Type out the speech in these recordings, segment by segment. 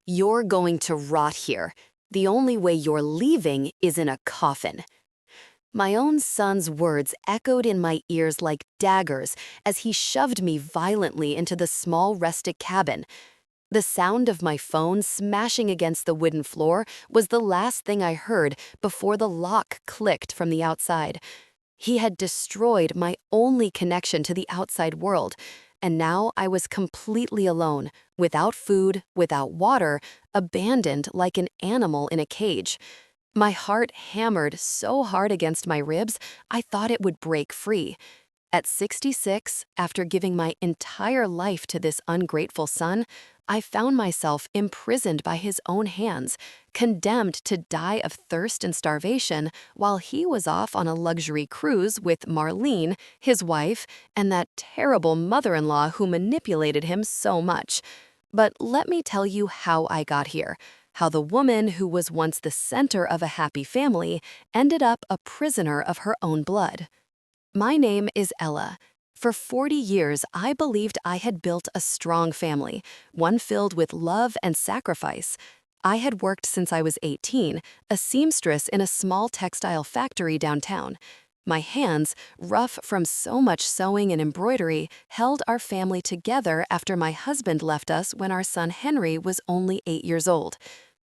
You're going to rot here. The only way you're leaving is in a coffin. My own son's words echoed in my ears like daggers as he shoved me violently into the small rustic cabin. The sound of my phone smashing against the wooden floor was the last thing I heard before the lock clicked from the outside. He had destroyed my only connection to the outside world, and now I was completely alone, without food, without water, abandoned like an animal in a cage. My heart hammered so hard against my ribs, I thought it would break free. At 66, after giving my entire life to this ungrateful son, I found myself imprisoned by his own hands, condemned to die of thirst and starvation while he was off on a luxury cruise with Marlene, his wife, and that terrible mother-in-law who manipulated him so much. But let me tell you how I got here, how the woman who was once the center of a happy family ended up a prisoner of her own blood. My name is Ella. For 40 years, I believed I had built a strong family, one filled with love and sacrifice. I had worked since I was 18, a seamstress in a small textile factory downtown. My hands, rough from so much sewing and embroidery, held our family together after my husband left us when our son Henry was only 8 years old.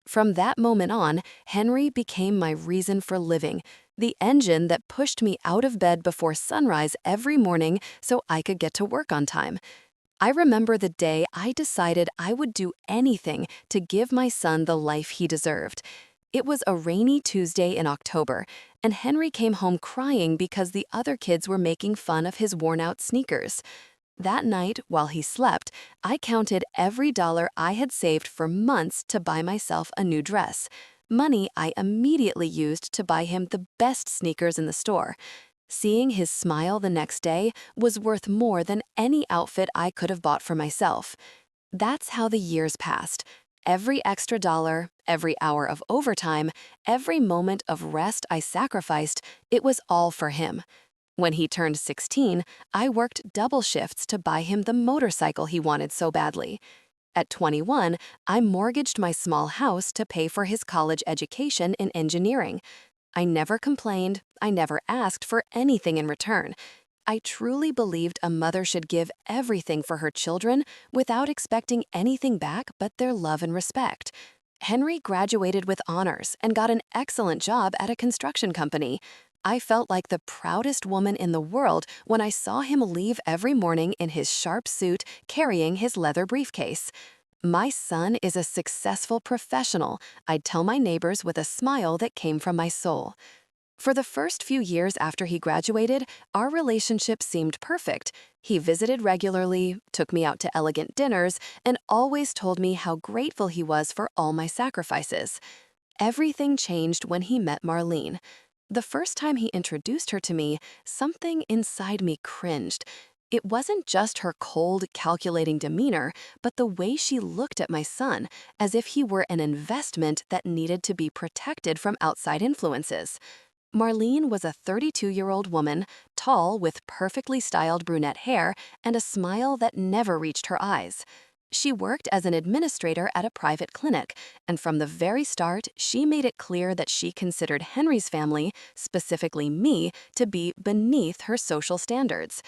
From that moment on, Henry became my reason for living, the engine that pushed me out of bed before sunrise every morning so I could get to work on time. I remember the day I decided I would do anything to give my son the life he deserved. It was a rainy Tuesday in October, and Henry came home crying because the other kids were making fun of his worn-out sneakers. That night, while he slept, I counted every dollar I had saved for months to buy myself a new dress. Money I immediately used to buy him the best sneakers in the store. Seeing his smile the next day was worth more than any outfit I could have bought for myself. That's how the years passed. Every extra dollar, every hour of overtime, every moment of rest I sacrificed, it was all for him. When he turned 16, I worked double shifts to buy him the motorcycle he wanted so badly. At 21, I mortgaged my small house to pay for his college education in engineering. I never complained, I never asked for anything in return. I truly believed a mother should give everything for her children without expecting anything back but their love and respect. Henry graduated with honors and got an excellent job at a construction company. I felt like the proudest woman in the world when I saw him leave every morning in his sharp suit carrying his leather briefcase. My son is a successful professional, I'd tell my neighbors with a smile that came from my soul. For the first few years after he graduated, our relationship seemed perfect. He visited regularly, took me out to elegant dinners, and always told me how grateful he was for all my sacrifices. Everything changed when he met Marlene. The first time he introduced her to me, something inside me cringed. It wasn't just her cold, calculating demeanor, but the way she looked at my son, as if he were an investment that needed to be protected from outside influences. Marlene was a 32-year-old woman, tall with perfectly styled brunette hair and a smile that never reached her eyes. She worked as an administrator at a private clinic, and from the very start, she made it clear that she considered Henry's family, specifically me, to be beneath her social standards.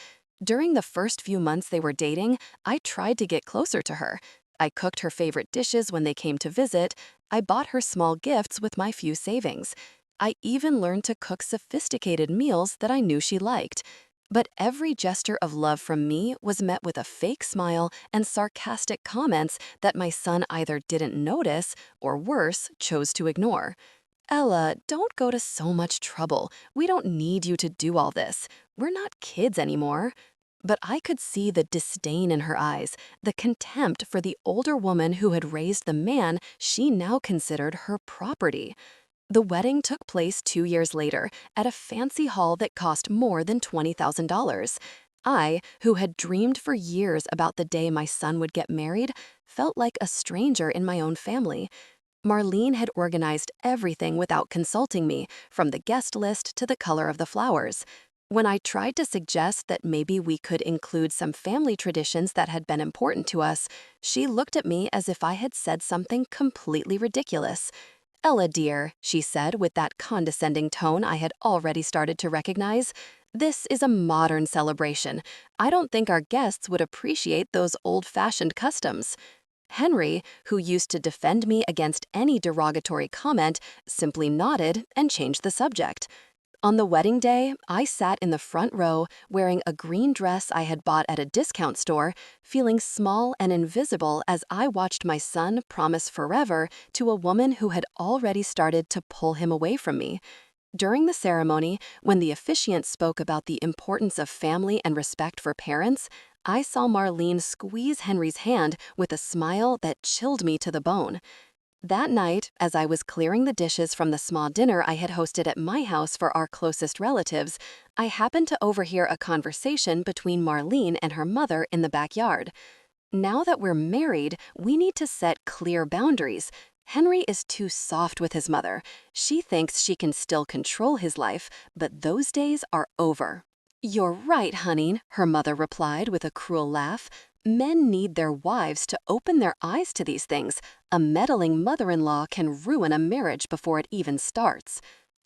During the first few months they were dating, I tried to get closer to her. I cooked her favorite dishes when they came to visit. I bought her small gifts with my few savings. I even learned to cook sophisticated meals that I knew she liked. But every gesture of love from me was met with a fake smile and sarcastic comments that my son either didn't notice or, worse, chose to ignore. Ella, don't go to so much trouble. We don't need you to do all this. We're not kids anymore. But I could see the disdain in her eyes, the contempt for the older woman who had raised the man she now considered her property. The wedding took place 2 years later at a fancy hall that cost more than $20,000. I, who had dreamed for years about the day my son would get married, felt like a stranger in my own family. Marlene had organized everything without consulting me, from the guest list to the color of the flowers. When I tried to suggest that maybe we could include some family traditions that had been important to us, she looked at me as if I had said something completely ridiculous. Ella, dear, she said with that condescending tone I had already started to recognize, this is a modern celebration. I don't think our guests would appreciate those old-fashioned customs. Henry, who used to defend me against any derogatory comment, simply nodded and changed the subject. On the wedding day, I sat in the front row wearing a green dress I had bought at a discount store, feeling small and invisible as I watched my son promise forever to a woman who had already started to pull him away from me. During the ceremony, when the officiant spoke about the importance of family and respect for parents, I saw Marlene squeeze Henry's hand with a smile that chilled me to the bone. That night, as I was clearing the dishes from the small dinner I had hosted at my house for our closest relatives, I happened to overhear a conversation between Marlene and her mother in the backyard. Now that we're married, we need to set clear boundaries. Henry is too soft with his mother. She thinks she can still control his life, but those days are over. You're right, honey, her mother replied with a cruel laugh. Men need their wives to open their eyes to these things. A meddling mother-in-law can ruin a marriage before it even starts.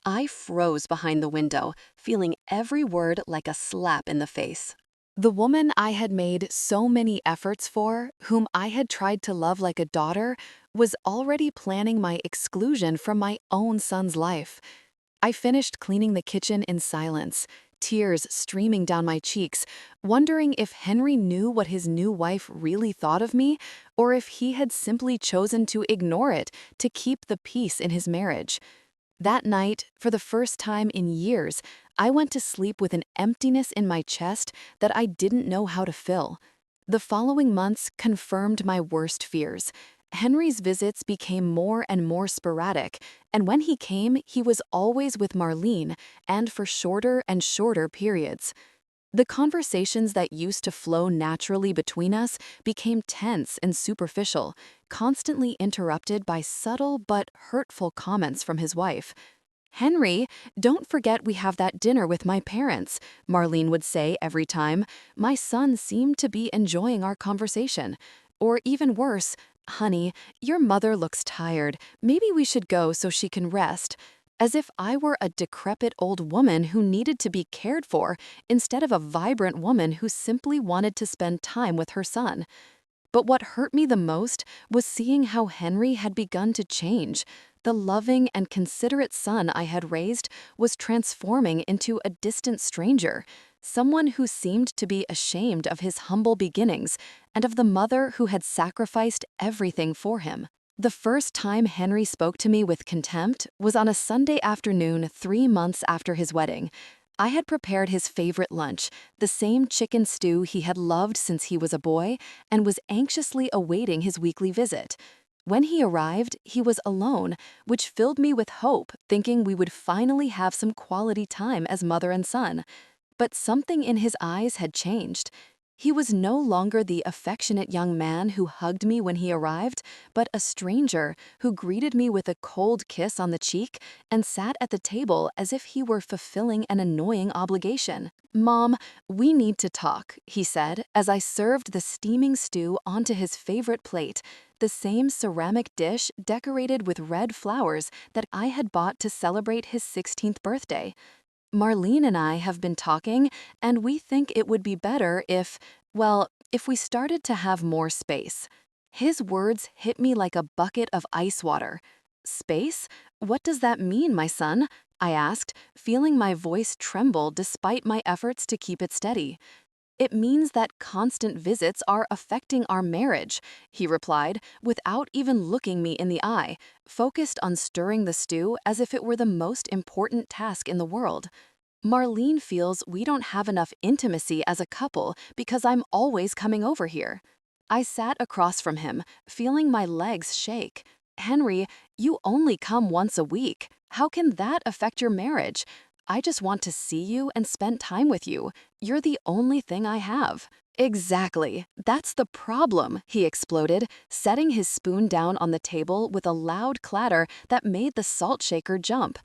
I froze behind the window, feeling every word like a slap in the face. The woman I had made so many efforts for, whom I had tried to love like a daughter, was already planning my exclusion from my own son's life. I finished cleaning the kitchen in silence, tears streaming down my cheeks, wondering if Henry knew what his new wife really thought of me, or if he had simply chosen to ignore it to keep the peace in his marriage. That night, for the first time in years, I went to sleep with an emptiness in my chest that I didn't know how to fill. The following months confirmed my worst fears. Henry's visits became more and more sporadic, and when he came, he was always with Marlene, and for shorter and shorter periods. The conversations that used to flow naturally between us became tense and superficial, constantly interrupted by subtle but hurtful comments from his wife. Henry, don't forget we have that dinner with my parents, Marlene would say every time. My son seemed to be enjoying our conversation. Or even worse, honey, your mother looks tired. Maybe we should go so she can rest. As if I were a decrepit old woman who needed to be cared for, instead of a vibrant woman who simply wanted to spend time with her son. But what hurt me the most was seeing how Henry had begun to change. The loving and considerate son I had raised was transforming into a distant stranger, someone who seemed to be ashamed of his humble beginnings and of the mother who had sacrificed everything for him. The first time Henry spoke to me with contempt was on a Sunday afternoon 3 months after his wedding. I had prepared his favorite lunch, the same chicken stew he had loved since he was a boy, and was anxiously awaiting his weekly visit. When he arrived, he was alone, which filled me with hope, thinking we would finally have some quality time as mother and son. But something in his eyes had changed. He was no longer the affectionate young man who hugged me when he arrived, but a stranger who greeted me with a cold kiss on the cheek and sat at the table as if he were fulfilling an annoying obligation. Mom, we need to talk, he said as I served the steaming stew onto his favorite plate, the same ceramic dish decorated with red flowers that I had bought to celebrate his 16th birthday. Marlene and I have been talking, and we think it would be better if we started to have more space. His words hit me like a bucket of ice water. Space? What does that mean, my son? I asked, feeling my voice tremble despite my efforts to keep it steady. It means that constant visits are affecting our marriage, he replied, without even looking me in the eye, focused on stirring the stew as if it were the most important task in the world. Marlene feels we don't have enough intimacy as a couple because I'm always coming over here. I sat across from him, feeling my legs shake. Henry, you only come once a week. How can that affect your marriage? I just want to see you and spend time with you. You're the only thing I have. Exactly. That's the problem, he exploded, setting his spoon down on the table with a loud clatter that made the salt shaker jump.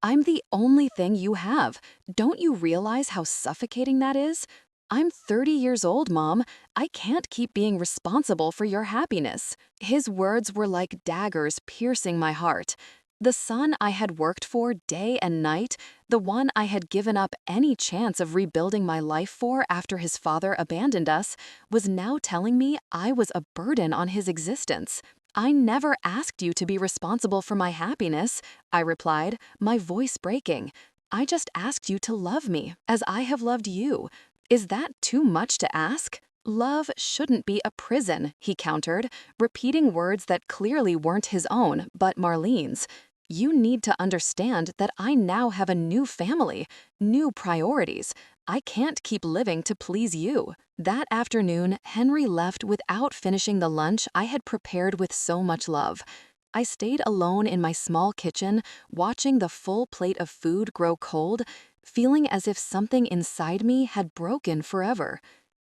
I'm the only thing you have. Don't you realize how suffocating that is? I'm 30 years old, Mom. I can't keep being responsible for your happiness. His words were like daggers piercing my heart. The son I had worked for day and night, the one I had given up any chance of rebuilding my life for after his father abandoned us, was now telling me I was a burden on his existence. I never asked you to be responsible for my happiness, I replied, my voice breaking. I just asked you to love me, as I have loved you. Is that too much to ask? Love shouldn't be a prison, he countered, repeating words that clearly weren't his own, but Marlene's. You need to understand that I now have a new family, new priorities. I can't keep living to please you. That afternoon, Henry left without finishing the lunch I had prepared with so much love. I stayed alone in my small kitchen, watching the full plate of food grow cold, feeling as if something inside me had broken forever.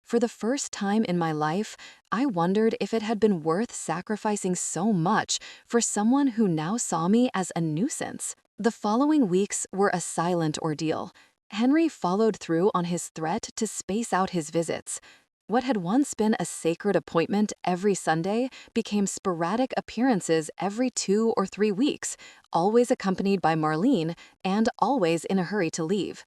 For the first time in my life, I wondered if it had been worth sacrificing so much for someone who now saw me as a nuisance. The following weeks were a silent ordeal. Henry followed through on his threat to space out his visits. What had once been a sacred appointment every Sunday became sporadic appearances every 2 or 3 weeks, always accompanied by Marlene and always in a hurry to leave.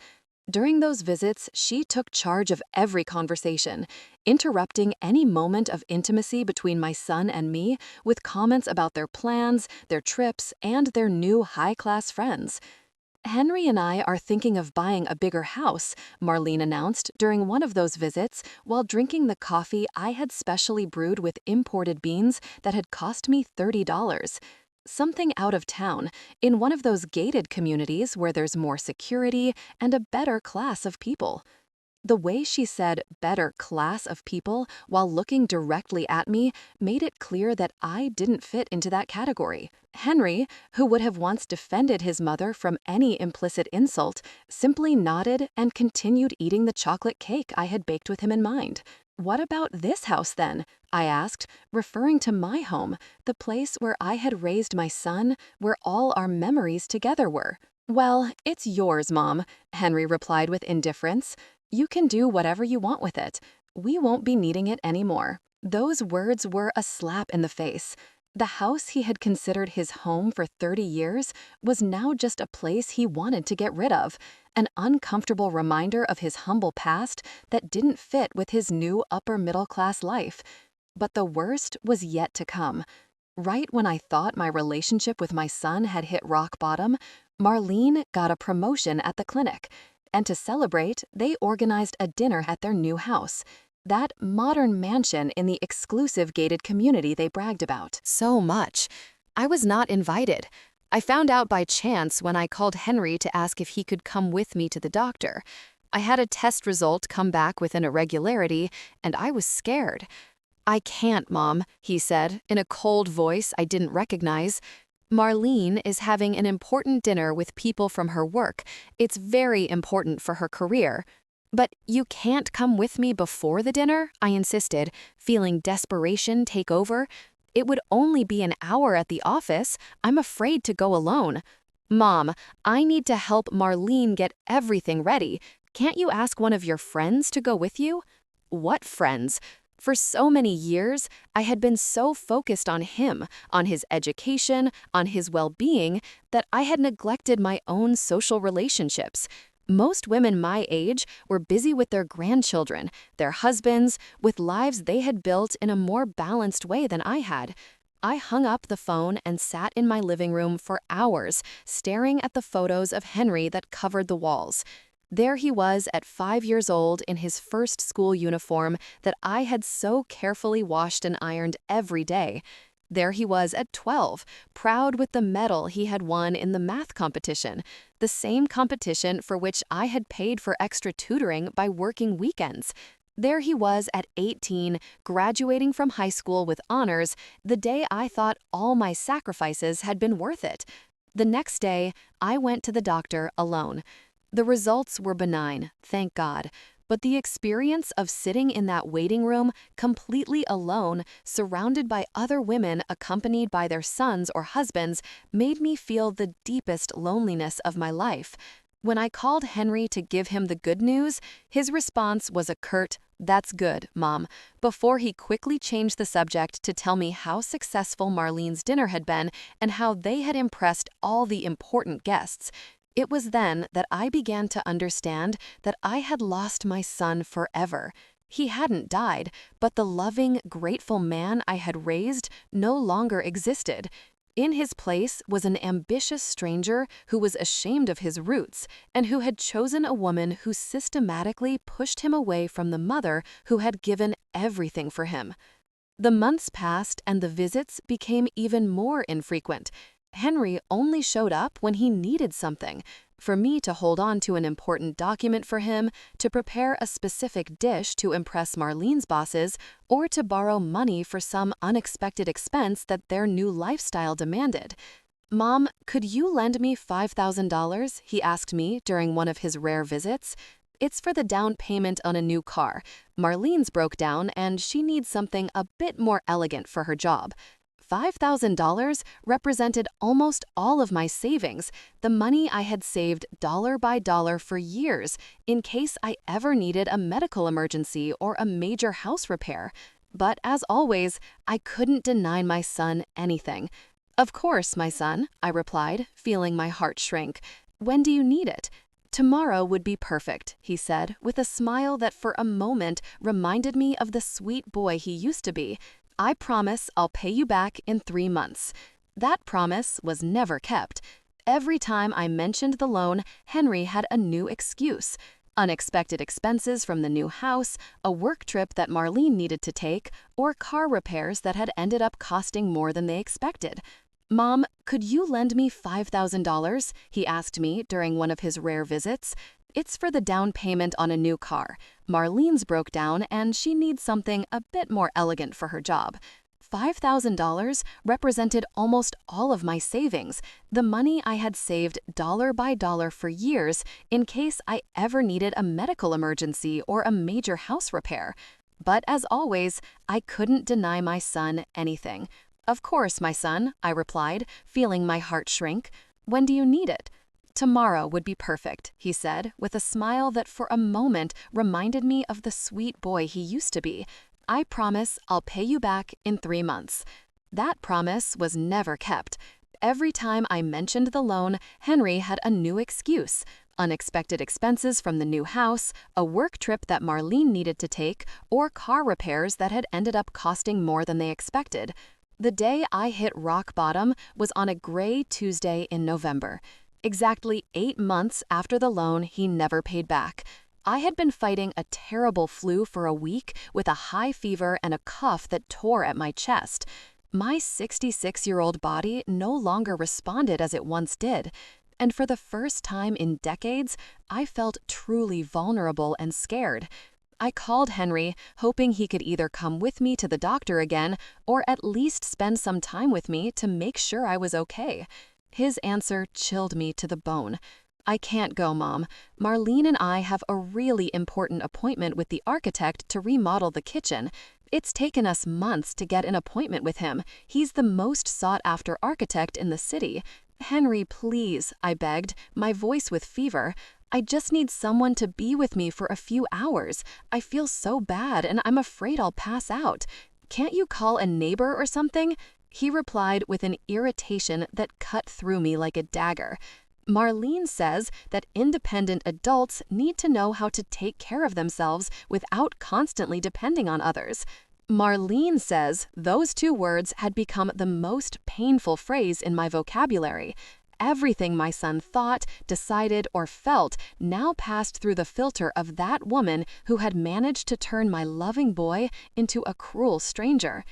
During those visits, she took charge of every conversation, interrupting any moment of intimacy between my son and me with comments about their plans, their trips, and their new high-class friends. Henry and I are thinking of buying a bigger house, Marlene announced during one of those visits while drinking the coffee I had specially brewed with imported beans that had cost me $30. Something out of town, in one of those gated communities where there's more security and a better class of people. The way she said better class of people while looking directly at me made it clear that I didn't fit into that category. Henry, who would have once defended his mother from any implicit insult, simply nodded and continued eating the chocolate cake I had baked with him in mind. What about this house then? I asked, referring to my home, the place where I had raised my son, where all our memories together were. Well, it's yours, Mom, Henry replied with indifference. You can do whatever you want with it. We won't be needing it anymore. Those words were a slap in the face. The house he had considered his home for 30 years was now just a place he wanted to get rid of, an uncomfortable reminder of his humble past that didn't fit with his new upper-middle-class life. But the worst was yet to come. Right when I thought my relationship with my son had hit rock bottom, Marlene got a promotion at the clinic. And to celebrate, they organized a dinner at their new house, that modern mansion in the exclusive gated community they bragged about. So much. I was not invited. I found out by chance when I called Henry to ask if he could come with me to the doctor. I had a test result come back with an irregularity, and I was scared. I can't, Mom, he said, in a cold voice I didn't recognize. Marlene is having an important dinner with people from her work. It's very important for her career. But you can't come with me before the dinner, I insisted, feeling desperation take over. It would only be an hour at the office. I'm afraid to go alone. Mom, I need to help Marlene get everything ready. Can't you ask one of your friends to go with you? What friends? For so many years, I had been so focused on him, on his education, on his well-being, that I had neglected my own social relationships. Most women my age were busy with their grandchildren, their husbands, with lives they had built in a more balanced way than I had. I hung up the phone and sat in my living room for hours, staring at the photos of Henry that covered the walls. There he was at 5 years old in his first school uniform that I had so carefully washed and ironed every day. There he was at 12, proud with the medal he had won in the math competition, the same competition for which I had paid for extra tutoring by working weekends. There he was at 18, graduating from high school with honors, the day I thought all my sacrifices had been worth it. The next day, I went to the doctor alone. The results were benign, thank God, But the experience of sitting in that waiting room, completely alone, surrounded by other women accompanied by their sons or husbands, made me feel the deepest loneliness of my life. When I called Henry to give him the good news, his response was a curt, "That's good, Mom," before he quickly changed the subject to tell me how successful Marlene's dinner had been and how they had impressed all the important guests. It was then that I began to understand that I had lost my son forever. He hadn't died, but the loving, grateful man I had raised no longer existed. In his place was an ambitious stranger who was ashamed of his roots and who had chosen a woman who systematically pushed him away from the mother who had given everything for him. The months passed and the visits became even more infrequent. Henry only showed up when he needed something. For me to hold on to an important document for him, to prepare a specific dish to impress Marlene's bosses, or to borrow money for some unexpected expense that their new lifestyle demanded. "Mom, could you lend me $5,000? He asked me during one of his rare visits. "It's for the down payment on a new car. Marlene's broke down and she needs something a bit more elegant for her job." $5,000 represented almost all of my savings, the money I had saved dollar by dollar for years in case I ever needed a medical emergency or a major house repair. But as always, I couldn't deny my son anything. "Of course, my son," I replied, feeling my heart shrink. "When do you need it?" "Tomorrow would be perfect," he said, with a smile that for a moment reminded me of the sweet boy he used to be. "I promise I'll pay you back in 3 months." That promise was never kept. Every time I mentioned the loan, Henry had a new excuse. Unexpected expenses from the new house, a work trip that Marlene needed to take, or car repairs that had ended up costing more than they expected. "Mom, could you lend me $5,000? He asked me during one of his rare visits. "It's for the down payment on a new car. Marlene's broke down and she needs something a bit more elegant for her job." $5,000 represented almost all of my savings, the money I had saved dollar by dollar for years in case I ever needed a medical emergency or a major house repair. But as always, I couldn't deny my son anything. "Of course, my son," I replied, feeling my heart shrink. "When do you need it?" "Tomorrow would be perfect," he said, with a smile that for a moment reminded me of the sweet boy he used to be. "I promise I'll pay you back in 3 months." That promise was never kept. Every time I mentioned the loan, Henry had a new excuse. Unexpected expenses from the new house, a work trip that Marlene needed to take, or car repairs that had ended up costing more than they expected. The day I hit rock bottom was on a gray Tuesday in November. Exactly 8 months after the loan he never paid back. I had been fighting a terrible flu for a week with a high fever and a cough that tore at my chest. My 66-year-old body no longer responded as it once did. And for the first time in decades, I felt truly vulnerable and scared. I called Henry, hoping he could either come with me to the doctor again or at least spend some time with me to make sure I was okay. His answer chilled me to the bone. "I can't go, Mom. Marlene and I have a really important appointment with the architect to remodel the kitchen. It's taken us months to get an appointment with him. He's the most sought-after architect in the city. Henry, please," I begged, my voice with fever. "I just need someone to be with me for a few hours. I feel so bad and I'm afraid I'll pass out. Can't you call a neighbor or something?" He replied with an irritation that cut through me like a dagger. "Marlene says that independent adults need to know how to take care of themselves without constantly depending on others." Marlene says those 2 words had become the most painful phrase in my vocabulary. Everything my son thought, decided, or felt now passed through the filter of that woman who had managed to turn my loving boy into a cruel stranger.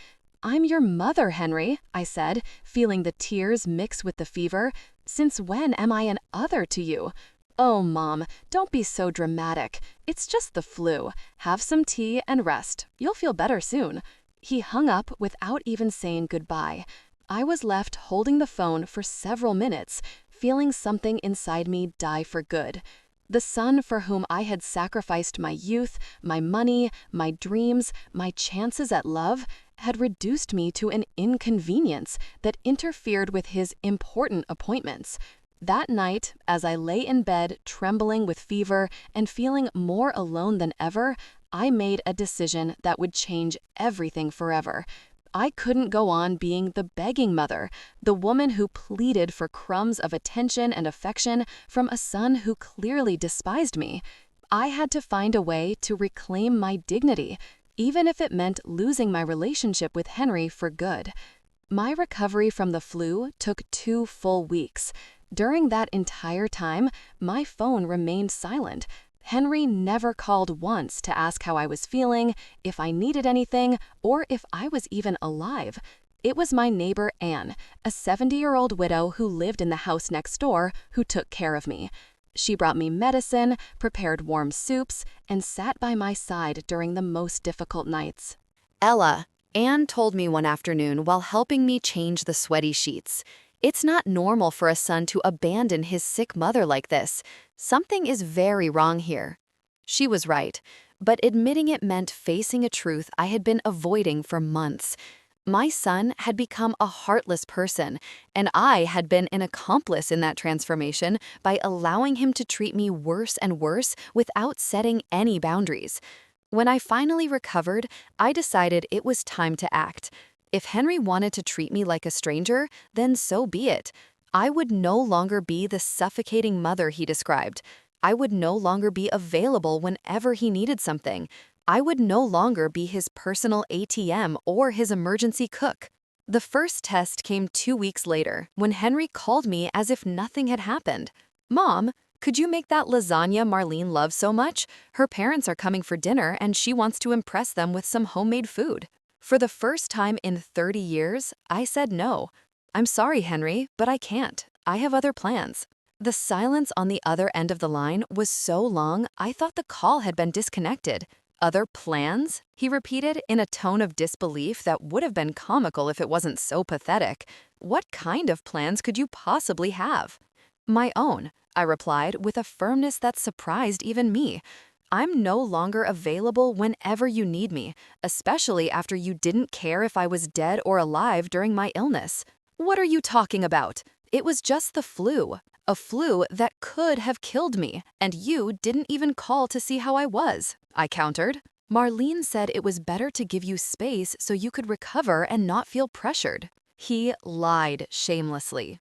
"I'm your mother, Henry," I said, feeling the tears mix with the fever. "Since when am I an other to you?" "Oh, Mom, don't be so dramatic. It's just the flu. Have some tea and rest. You'll feel better soon." He hung up without even saying goodbye. I was left holding the phone for several minutes, feeling something inside me die for good. The son for whom I had sacrificed my youth, my money, my dreams, my chances at love, had reduced me to an inconvenience that interfered with his important appointments. That night, as I lay in bed trembling with fever and feeling more alone than ever, I made a decision that would change everything forever. I couldn't go on being the begging mother, the woman who pleaded for crumbs of attention and affection from a son who clearly despised me. I had to find a way to reclaim my dignity, even if it meant losing my relationship with Henry for good. My recovery from the flu took 2 full weeks. During that entire time, my phone remained silent. Henry never called once to ask how I was feeling, if I needed anything, or if I was even alive. It was my neighbor Anne, a 70-year-old widow who lived in the house next door, who took care of me. She brought me medicine, prepared warm soups, and sat by my side during the most difficult nights. Ella, Anne told me one afternoon while helping me change the sweaty sheets. It's not normal for a son to abandon his sick mother like this. Something is very wrong here. She was right, but admitting it meant facing a truth I had been avoiding for months. My son had become a heartless person, and I had been an accomplice in that transformation by allowing him to treat me worse and worse without setting any boundaries. When I finally recovered, I decided it was time to act. If Henry wanted to treat me like a stranger, then so be it. I would no longer be the suffocating mother he described. I would no longer be available whenever he needed something. I would no longer be his personal ATM or his emergency cook. The first test came 2 weeks later, when Henry called me as if nothing had happened. "Mom, could you make that lasagna Marlene loves so much? Her parents are coming for dinner and she wants to impress them with some homemade food." For the first time in 30 years, I said no. "I'm sorry, Henry, but I can't. I have other plans." The silence on the other end of the line was so long, I thought the call had been disconnected. "Other plans?" he repeated in a tone of disbelief that would have been comical if it wasn't so pathetic. "What kind of plans could you possibly have?" "My own," I replied with a firmness that surprised even me. "I'm no longer available whenever you need me, especially after you didn't care if I was dead or alive during my illness." "What are you talking about? It was just the flu. A flu that could have killed me, and you didn't even call to see how I was," I countered. "Marlene said it was better to give you space so you could recover and not feel pressured." He lied shamelessly.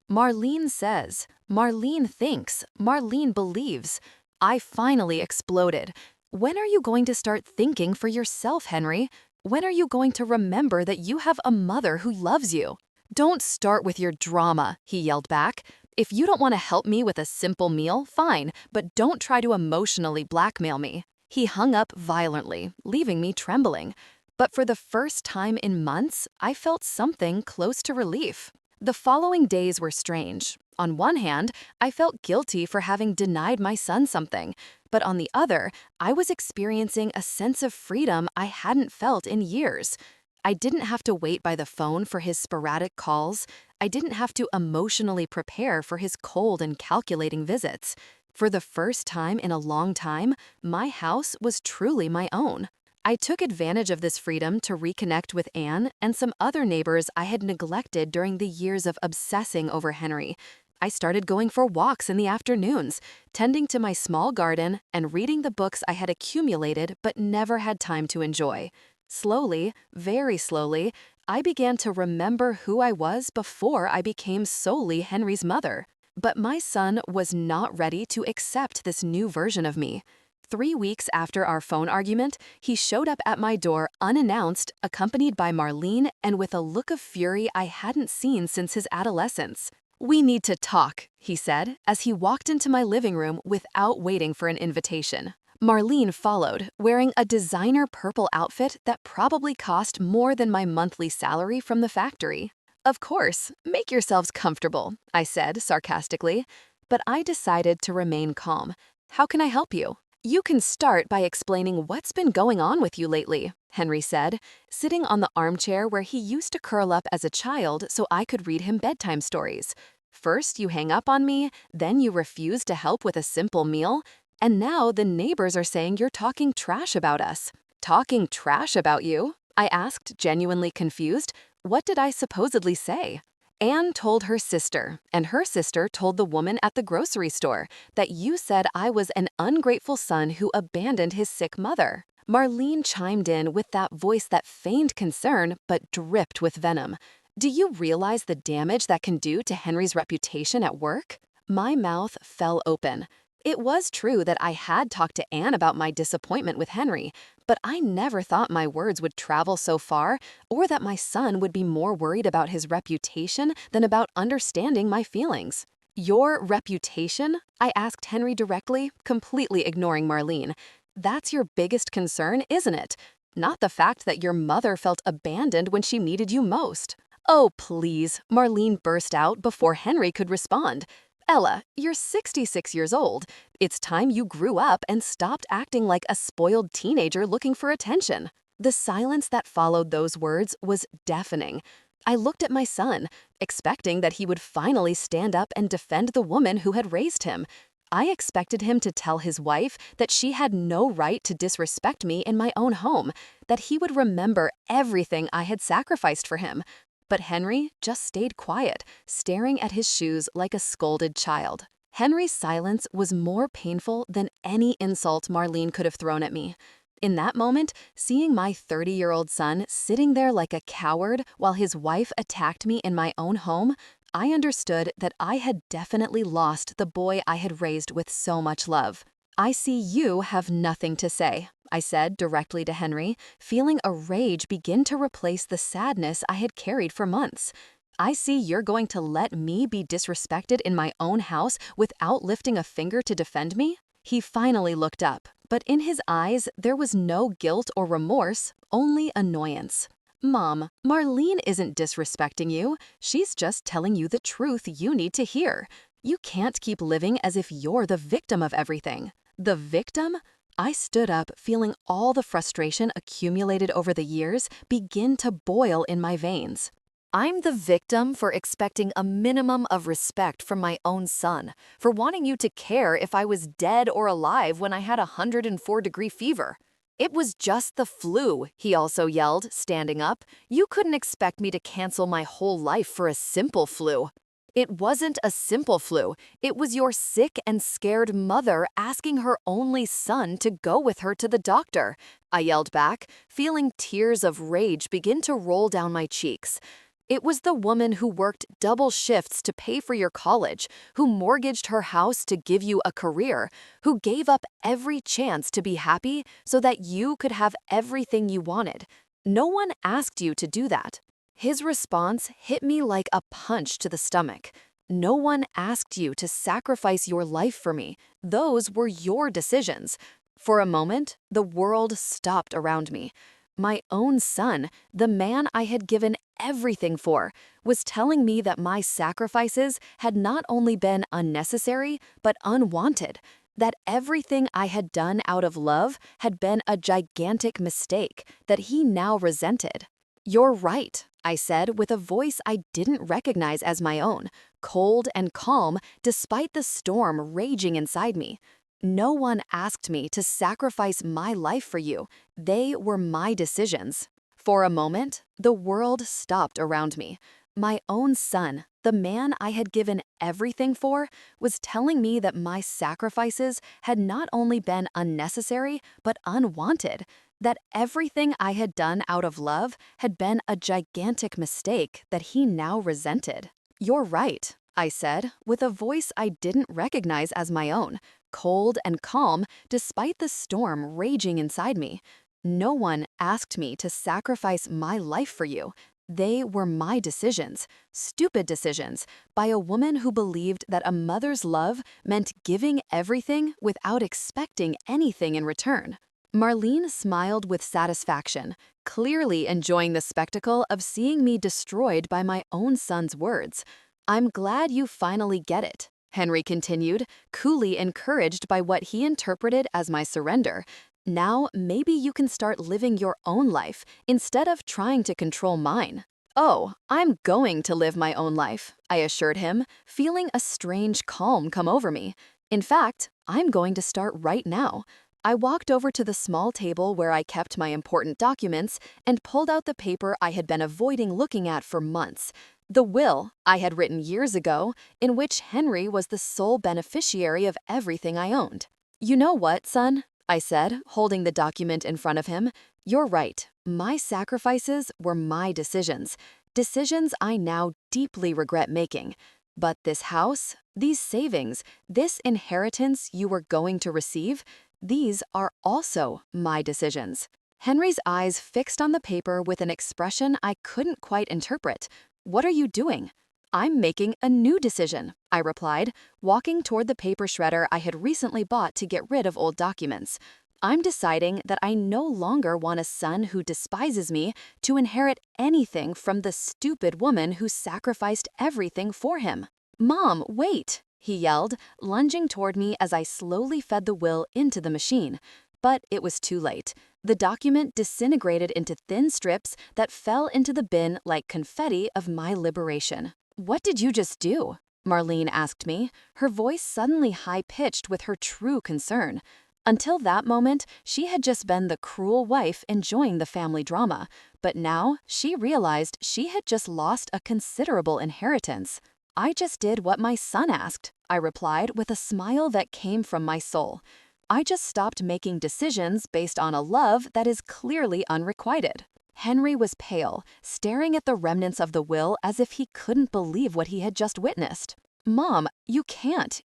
"Marlene says, Marlene thinks, Marlene believes." I finally exploded. "When are you going to start thinking for yourself, Henry? When are you going to remember that you have a mother who loves you?" "Don't start with your drama," he yelled back. "If you don't want to help me with a simple meal, fine, but don't try to emotionally blackmail me." He hung up violently, leaving me trembling. But for the first time in months, I felt something close to relief. The following days were strange. On one hand, I felt guilty for having denied my son something, but on the other, I was experiencing a sense of freedom I hadn't felt in years. I didn't have to wait by the phone for his sporadic calls. I didn't have to emotionally prepare for his cold and calculating visits. For the first time in a long time, my house was truly my own. I took advantage of this freedom to reconnect with Anne and some other neighbors I had neglected during the years of obsessing over Henry. I started going for walks in the afternoons, tending to my small garden, and reading the books I had accumulated but never had time to enjoy. Slowly, very slowly, I began to remember who I was before I became solely Henry's mother. But my son was not ready to accept this new version of me. 3 weeks after our phone argument, he showed up at my door unannounced, accompanied by Marlene and with a look of fury I hadn't seen since his adolescence. "We need to talk," he said, as he walked into my living room without waiting for an invitation. Marlene followed, wearing a designer purple outfit that probably cost more than my monthly salary from the factory. "Of course, make yourselves comfortable," I said sarcastically, but I decided to remain calm. "How can I help you?" "You can start by explaining what's been going on with you lately," Henry said, sitting on the armchair where he used to curl up as a child so I could read him bedtime stories. First, you hang up on me, then you refuse to help with a simple meal, and now the neighbors are saying you're talking trash about us. Talking trash about you? I asked, genuinely confused. What did I supposedly say? Anne told her sister, and her sister told the woman at the grocery store that you said I was an ungrateful son who abandoned his sick mother. Marlene chimed in with that voice that feigned concern but dripped with venom. Do you realize the damage that can do to Henry's reputation at work? My mouth fell open. It was true that I had talked to Anne about my disappointment with Henry, but I never thought my words would travel so far or that my son would be more worried about his reputation than about understanding my feelings. Your reputation? I asked Henry directly, completely ignoring Marlene. That's your biggest concern, isn't it? Not the fact that your mother felt abandoned when she needed you most. Oh, please, Marlene burst out before Henry could respond. Ella, you're 66 years old. It's time you grew up and stopped acting like a spoiled teenager looking for attention. The silence that followed those words was deafening. I looked at my son, expecting that he would finally stand up and defend the woman who had raised him. I expected him to tell his wife that she had no right to disrespect me in my own home, that he would remember everything I had sacrificed for him. But Henry just stayed quiet, staring at his shoes like a scolded child. Henry's silence was more painful than any insult Marlene could have thrown at me. In that moment, seeing my 30-year-old son sitting there like a coward while his wife attacked me in my own home, I understood that I had definitely lost the boy I had raised with so much love. I see you have nothing to say, I said directly to Henry, feeling a rage begin to replace the sadness I had carried for months. I see you're going to let me be disrespected in my own house without lifting a finger to defend me? He finally looked up, but in his eyes there was no guilt or remorse, only annoyance. Mom, Marlene isn't disrespecting you. She's just telling you the truth you need to hear. You can't keep living as if you're the victim of everything. The victim? I stood up, feeling all the frustration accumulated over the years begin to boil in my veins. I'm the victim for expecting a minimum of respect from my own son, for wanting you to care if I was dead or alive when I had a 104-degree fever. It was just the flu, he also yelled, standing up. You couldn't expect me to cancel my whole life for a simple flu. It wasn't a simple flu. It was your sick and scared mother asking her only son to go with her to the doctor, I yelled back, feeling tears of rage begin to roll down my cheeks. It was the woman who worked double shifts to pay for your college, who mortgaged her house to give you a career, who gave up every chance to be happy so that you could have everything you wanted. No one asked you to do that. His response hit me like a punch to the stomach. No one asked you to sacrifice your life for me. Those were your decisions. For a moment, the world stopped around me. My own son, the man I had given everything for, was telling me that my sacrifices had not only been unnecessary, but unwanted, that everything I had done out of love had been a gigantic mistake that he now resented. You're right, I said with a voice I didn't recognize as my own, cold and calm despite the storm raging inside me. No one asked me to sacrifice my life for you. They were my decisions. For a moment, the world stopped around me. My own son, the man I had given everything for, was telling me that my sacrifices had not only been unnecessary, but unwanted, that everything I had done out of love had been a gigantic mistake that he now resented. You're right, I said, with a voice I didn't recognize as my own, cold and calm despite the storm raging inside me. No one asked me to sacrifice my life for you. They were my decisions, stupid decisions, by a woman who believed that a mother's love meant giving everything without expecting anything in return. Marlene smiled with satisfaction, clearly enjoying the spectacle of seeing me destroyed by my own son's words. I'm glad you finally get it, Henry continued, coolly encouraged by what he interpreted as my surrender. Now maybe you can start living your own life instead of trying to control mine. Oh, I'm going to live my own life, I assured him, feeling a strange calm come over me. In fact, I'm going to start right now. I walked over to the small table where I kept my important documents and pulled out the paper I had been avoiding looking at for months. The will I had written years ago, in which Henry was the sole beneficiary of everything I owned. You know what, son? I said, holding the document in front of him. You're right. My sacrifices were my decisions. Decisions I now deeply regret making. But this house, these savings, this inheritance you were going to receive, these are also my decisions. Henry's eyes fixed on the paper with an expression I couldn't quite interpret. What are you doing? I'm making a new decision, I replied, walking toward the paper shredder I had recently bought to get rid of old documents. I'm deciding that I no longer want a son who despises me to inherit anything from the stupid woman who sacrificed everything for him. Mom, wait, he yelled, lunging toward me as I slowly fed the will into the machine. But it was too late. The document disintegrated into thin strips that fell into the bin like confetti of my liberation. What did you just do? Marlene asked me, her voice suddenly high-pitched with her true concern. Until that moment, she had just been the cruel wife enjoying the family drama, but now she realized she had just lost a considerable inheritance. I just did what my son asked, I replied with a smile that came from my soul. I just stopped making decisions based on a love that is clearly unrequited. Henry was pale, staring at the remnants of the will as if he couldn't believe what he had just witnessed. Mom, you can't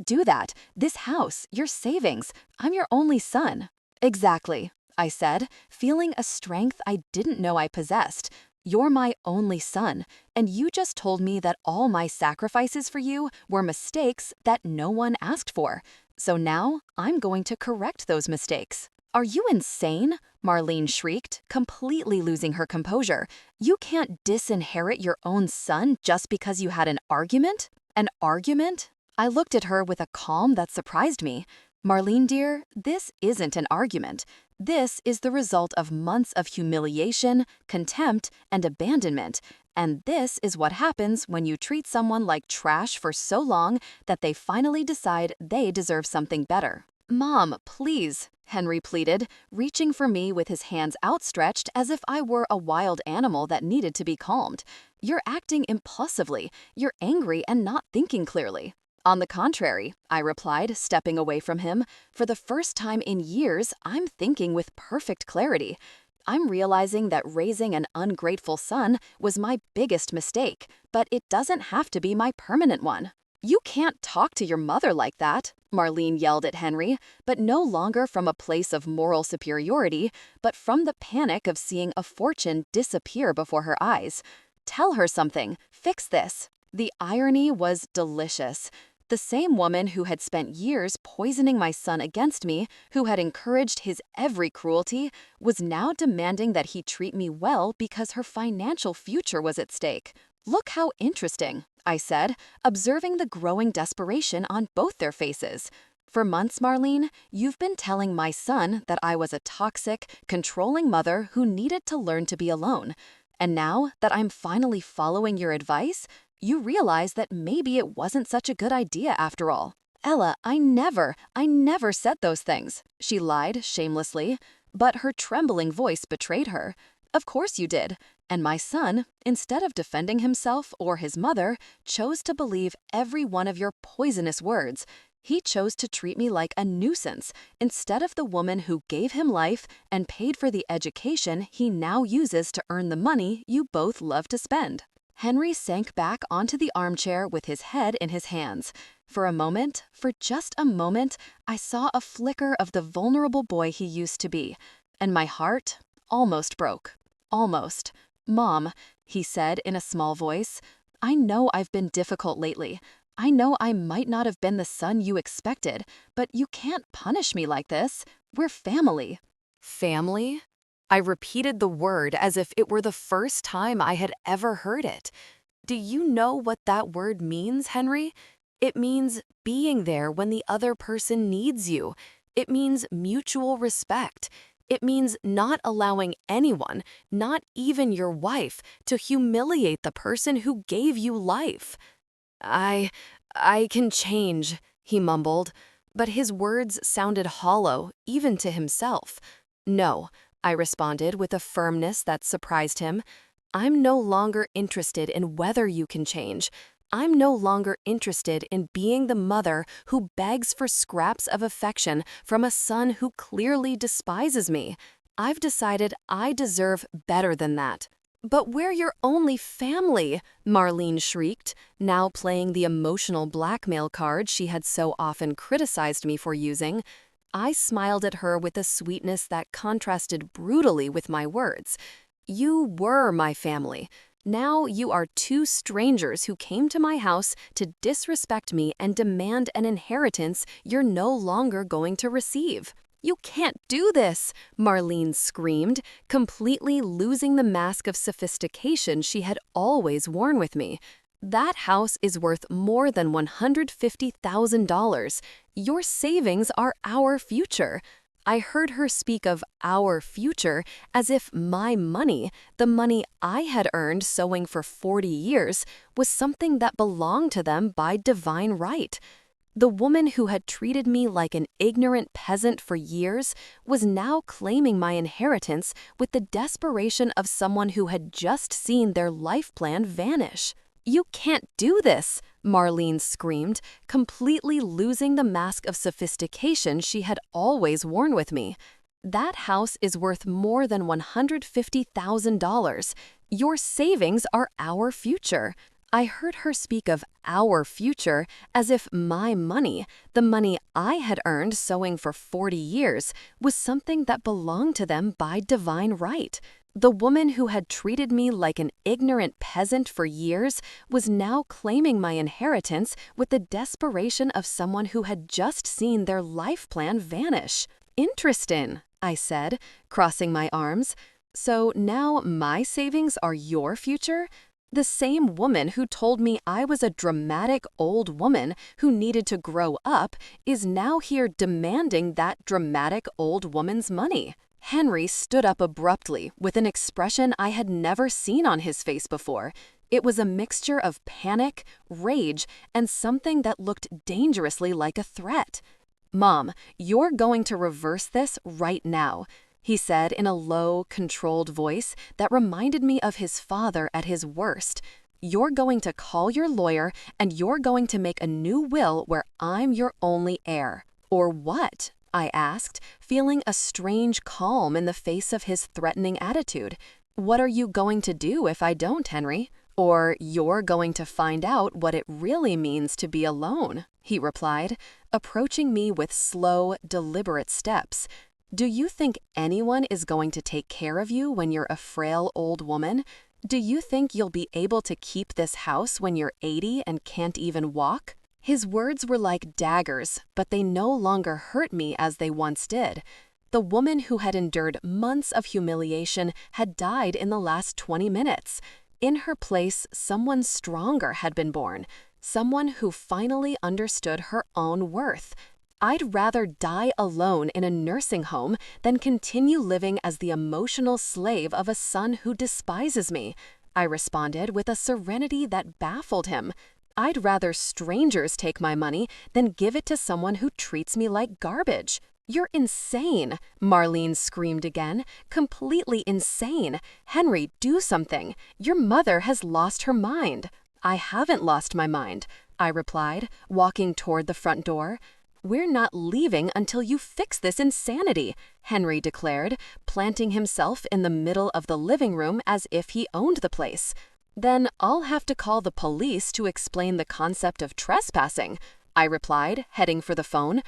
do that. This house, your savings, I'm your only son. Exactly, I said, feeling a strength I didn't know I possessed. You're my only son, and you just told me that all my sacrifices for you were mistakes that no one asked for. So now I'm going to correct those mistakes. Are you insane? Marlene shrieked, completely losing her composure. You can't disinherit your own son just because you had an argument? An argument? I looked at her with a calm that surprised me. Marlene, dear, this isn't an argument. This is the result of months of humiliation, contempt, and abandonment. And this is what happens when you treat someone like trash for so long that they finally decide they deserve something better. Mom, please, Henry pleaded, reaching for me with his hands outstretched as if I were a wild animal that needed to be calmed. You're acting impulsively. You're angry and not thinking clearly. On the contrary, I replied, stepping away from him. For the first time in years, I'm thinking with perfect clarity. I'm realizing that raising an ungrateful son was my biggest mistake, but it doesn't have to be my permanent one. You can't talk to your mother like that, Marlene yelled at Henry, but no longer from a place of moral superiority, but from the panic of seeing a fortune disappear before her eyes. Tell her something. Fix this. The irony was delicious. The same woman who had spent years poisoning my son against me, who had encouraged his every cruelty, was now demanding that he treat me well because her financial future was at stake. Look how interesting, I said, observing the growing desperation on both their faces. For months, Marlene, you've been telling my son that I was a toxic, controlling mother who needed to learn to be alone. And now that I'm finally following your advice, you realize that maybe it wasn't such a good idea after all. Ella, I never said those things, she lied shamelessly, but her trembling voice betrayed her. Of course you did. And my son, instead of defending himself or his mother, chose to believe every one of your poisonous words. He chose to treat me like a nuisance instead of the woman who gave him life and paid for the education he now uses to earn the money you both love to spend. Henry sank back onto the armchair with his head in his hands. For a moment, for just a moment, I saw a flicker of the vulnerable boy he used to be, and my heart almost broke. Almost. Mom, he said in a small voice, I know I've been difficult lately. I know I might not have been the son you expected, but you can't punish me like this. We're family. Family? I repeated the word as if it were the first time I had ever heard it. Do you know what that word means, Henry? It means being there when the other person needs you. It means mutual respect. It means not allowing anyone, not even your wife, to humiliate the person who gave you life. I, I can change, he mumbled, but his words sounded hollow, even to himself. No, I responded with a firmness that surprised him. I'm no longer interested in whether you can change. I'm no longer interested in being the mother who begs for scraps of affection from a son who clearly despises me. I've decided I deserve better than that. But we're your only family, Marlene shrieked, now playing the emotional blackmail card she had so often criticized me for using. I smiled at her with a sweetness that contrasted brutally with my words. You were my family. Now you are two strangers who came to my house to disrespect me and demand an inheritance you're no longer going to receive. You can't do this, Marlene screamed, completely losing the mask of sophistication she had always worn with me. That house is worth more than $150,000. Your savings are our future. I heard her speak of our future as if my money, the money I had earned sewing for 40 years, was something that belonged to them by divine right. The woman who had treated me like an ignorant peasant for years was now claiming my inheritance with the desperation of someone who had just seen their life plan vanish. You can't do this, Marlene screamed, completely losing the mask of sophistication she had always worn with me. That house is worth more than $150,000. Your savings are our future. I heard her speak of our future as if my money, the money I had earned sewing for 40 years, was something that belonged to them by divine right. The woman who had treated me like an ignorant peasant for years was now claiming my inheritance with the desperation of someone who had just seen their life plan vanish. Interesting, I said, crossing my arms. So now my savings are your future? The same woman who told me I was a dramatic old woman who needed to grow up is now here demanding that dramatic old woman's money. Henry stood up abruptly with an expression I had never seen on his face before. It was a mixture of panic, rage, and something that looked dangerously like a threat. Mom, you're going to reverse this right now, he said in a low, controlled voice that reminded me of his father at his worst. You're going to call your lawyer and you're going to make a new will where I'm your only heir. Or what? I asked, feeling a strange calm in the face of his threatening attitude. What are you going to do if I don't, Henry? Or you're going to find out what it really means to be alone, he replied, approaching me with slow, deliberate steps. Do you think anyone is going to take care of you when you're a frail old woman? Do you think you'll be able to keep this house when you're 80 and can't even walk? His words were like daggers, but they no longer hurt me as they once did. The woman who had endured months of humiliation had died in the last 20 minutes. In her place, someone stronger had been born, someone who finally understood her own worth. I'd rather die alone in a nursing home than continue living as the emotional slave of a son who despises me, I responded with a serenity that baffled him. I'd rather strangers take my money than give it to someone who treats me like garbage. You're insane, Marlene screamed again, completely insane. Henry, do something. Your mother has lost her mind. I haven't lost my mind, I replied, walking toward the front door. We're not leaving until you fix this insanity, Henry declared, planting himself in the middle of the living room as if he owned the place. Then I'll have to call the police to explain the concept of trespassing, I replied, heading for the phone.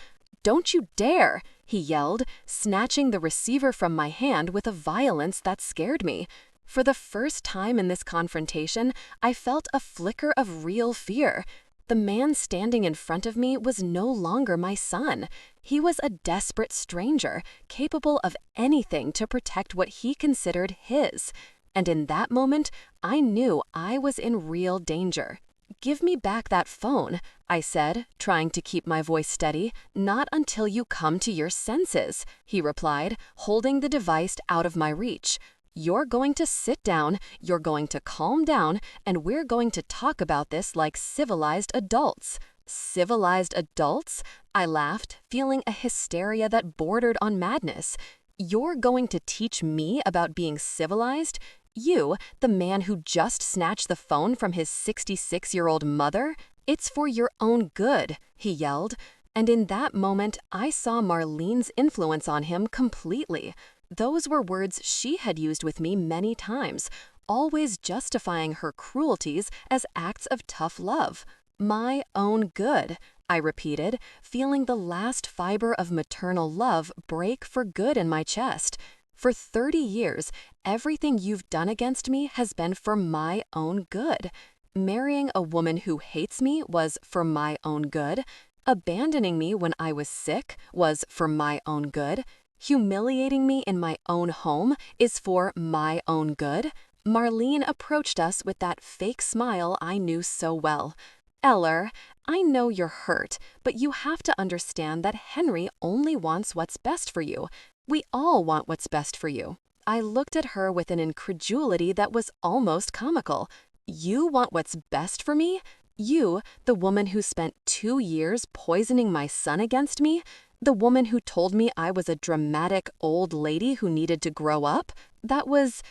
Don't you dare, he yelled, snatching the receiver from my hand with a violence that scared me. For the first time in this confrontation, I felt a flicker of real fear. The man standing in front of me was no longer my son. He was a desperate stranger, capable of anything to protect what he considered his. And in that moment, I knew I was in real danger. "Give me back that phone," I said, trying to keep my voice steady. "Not until you come to your senses," he replied, holding the device out of my reach. "You're going to sit down, you're going to calm down, and we're going to talk about this like civilized adults." Civilized adults? I laughed, feeling a hysteria that bordered on madness. You're going to teach me about being civilized? You, the man who just snatched the phone from his 66-year-old mother? "It's for your own good," he yelled. And in that moment, I saw Marlene's influence on him completely. Those were words she had used with me many times, always justifying her cruelties as acts of tough love. "My own good," I repeated, feeling the last fiber of maternal love break for good in my chest. "For 30 years, everything you've done against me has been for my own good. Marrying a woman who hates me was for my own good. Abandoning me when I was sick was for my own good. Humiliating me in my own home is for my own good." Marlene approached us with that fake smile I knew so well. "Eller, I know you're hurt, but you have to understand that Henry only wants what's best for you. We all want what's best for you." I looked at her with an incredulity that was almost comical. "You want what's best for me? You, the woman who spent 2 years poisoning my son against me? The woman who told me I was a dramatic old lady who needed to grow up? That was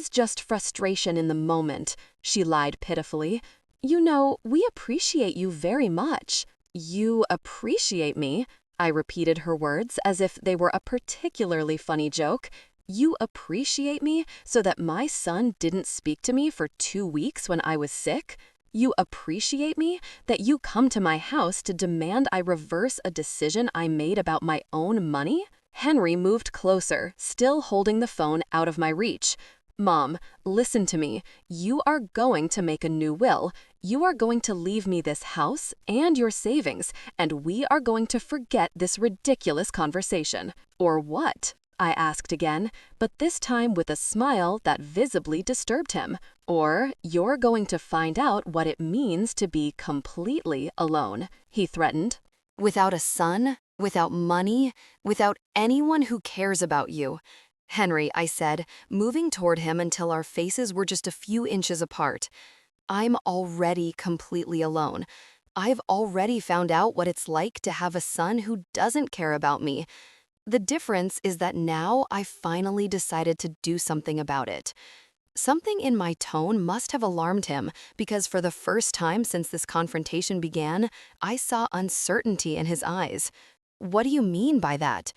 just frustration in the moment," she lied pitifully. "You know, we appreciate you very much." "You appreciate me?" I repeated her words as if they were a particularly funny joke. "You appreciate me so that my son didn't speak to me for 2 weeks when I was sick? You appreciate me that you come to my house to demand I reverse a decision I made about my own money?" Henry moved closer, still holding the phone out of my reach. "Mom, listen to me. You are going to make a new will. You are going to leave me this house and your savings, and we are going to forget this ridiculous conversation." "Or what?" I asked again, but this time with a smile that visibly disturbed him. "Or you're going to find out what it means to be completely alone," he threatened. Without a son, without money, without anyone who cares about you. "Henry," I said, moving toward him until our faces were just a few inches apart. "I'm already completely alone. I've already found out what it's like to have a son who doesn't care about me. The difference is that now I finally decided to do something about it." Something in my tone must have alarmed him, because for the first time since this confrontation began, I saw uncertainty in his eyes. "What do you mean by that?"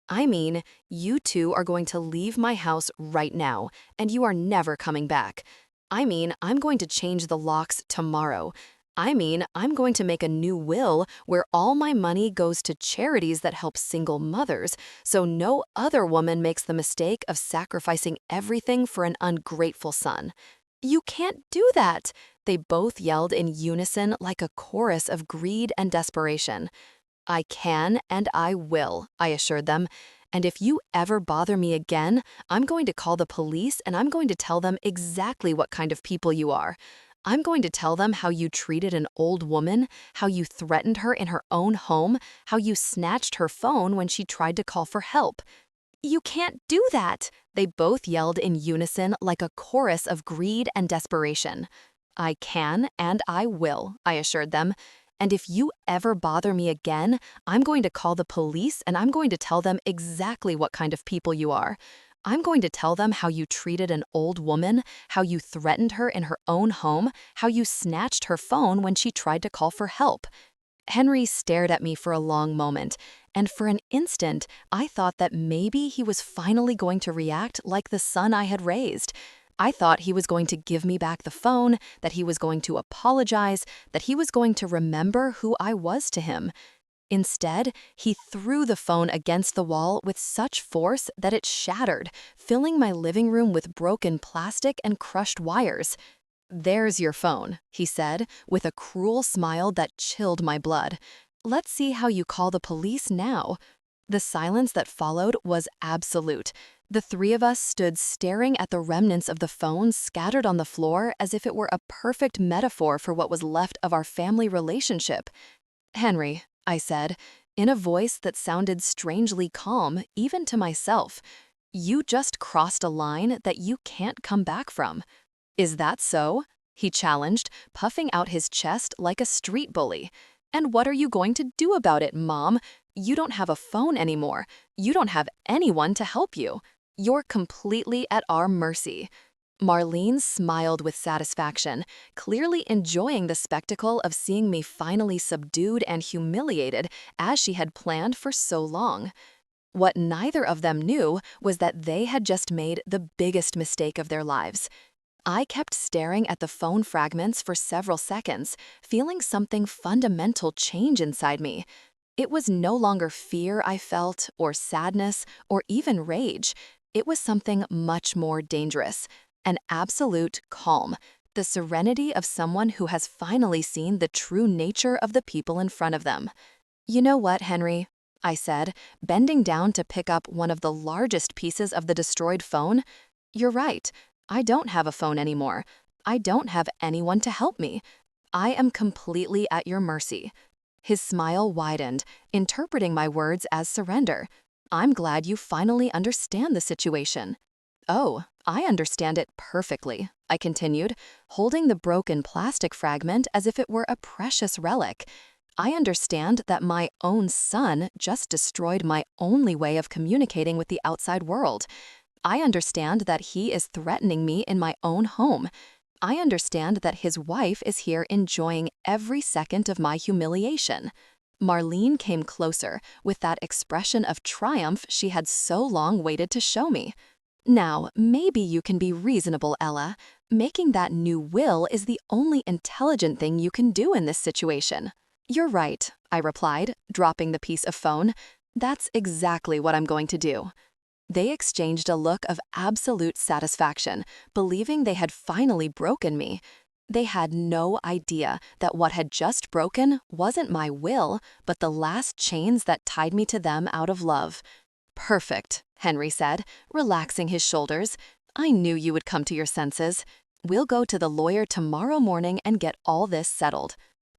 "I mean, you two are going to leave my house right now, and you are never coming back. I mean, I'm going to change the locks tomorrow. I mean, I'm going to make a new will where all my money goes to charities that help single mothers, so no other woman makes the mistake of sacrificing everything for an ungrateful son." "You can't do that!" They both yelled in unison like a chorus of greed and desperation. "I can and I will," I assured them. "And if you ever bother me again, I'm going to call the police and I'm going to tell them exactly what kind of people you are. I'm going to tell them how you treated an old woman, how you threatened her in her own home, how you snatched her phone when she tried to call for help." "You can't do that!" They both yelled in unison like a chorus of greed and desperation. "I can and I will," I assured them. "And if you ever bother me again, I'm going to call the police and I'm going to tell them exactly what kind of people you are. I'm going to tell them how you treated an old woman, how you threatened her in her own home, how you snatched her phone when she tried to call for help." Henry stared at me for a long moment, and for an instant, I thought that maybe he was finally going to react like the son I had raised. I thought he was going to give me back the phone, that he was going to apologize, that he was going to remember who I was to him. Instead, he threw the phone against the wall with such force that it shattered, filling my living room with broken plastic and crushed wires. "There's your phone," he said, with a cruel smile that chilled my blood. "Let's see how you call the police now." The silence that followed was absolute. The three of us stood staring at the remnants of the phone scattered on the floor as if it were a perfect metaphor for what was left of our family relationship. "Henry," I said, in a voice that sounded strangely calm, even to myself, "you just crossed a line that you can't come back from." "Is that so?" he challenged, puffing out his chest like a street bully. "And what are you going to do about it, Mom? You don't have a phone anymore. You don't have anyone to help you. You're completely at our mercy." Marlene smiled with satisfaction, clearly enjoying the spectacle of seeing me finally subdued and humiliated as she had planned for so long. What neither of them knew was that they had just made the biggest mistake of their lives. I kept staring at the phone fragments for several seconds, feeling something fundamental change inside me. It was no longer fear I felt, or sadness, or even rage. It was something much more dangerous, an absolute calm, the serenity of someone who has finally seen the true nature of the people in front of them. "You know what, Henry?" I said, bending down to pick up one of the largest pieces of the destroyed phone. "You're right. I don't have a phone anymore. I don't have anyone to help me. I am completely at your mercy." His smile widened, interpreting my words as surrender. "I'm glad you finally understand the situation." "Oh, I understand it perfectly," I continued, holding the broken plastic fragment as if it were a precious relic. "I understand that my own son just destroyed my only way of communicating with the outside world. I understand that he is threatening me in my own home. I understand that his wife is here enjoying every second of my humiliation." Marlene came closer with that expression of triumph she had so long waited to show me. "Now, maybe you can be reasonable, Ella. Making that new will is the only intelligent thing you can do in this situation." "You're right," I replied, dropping the piece of phone. "That's exactly what I'm going to do." They exchanged a look of absolute satisfaction, believing they had finally broken me. They had no idea that what had just broken wasn't my will, but the last chains that tied me to them out of love. "Perfect," Henry said, relaxing his shoulders. "I knew you would come to your senses. We'll go to the lawyer tomorrow morning and get all this settled."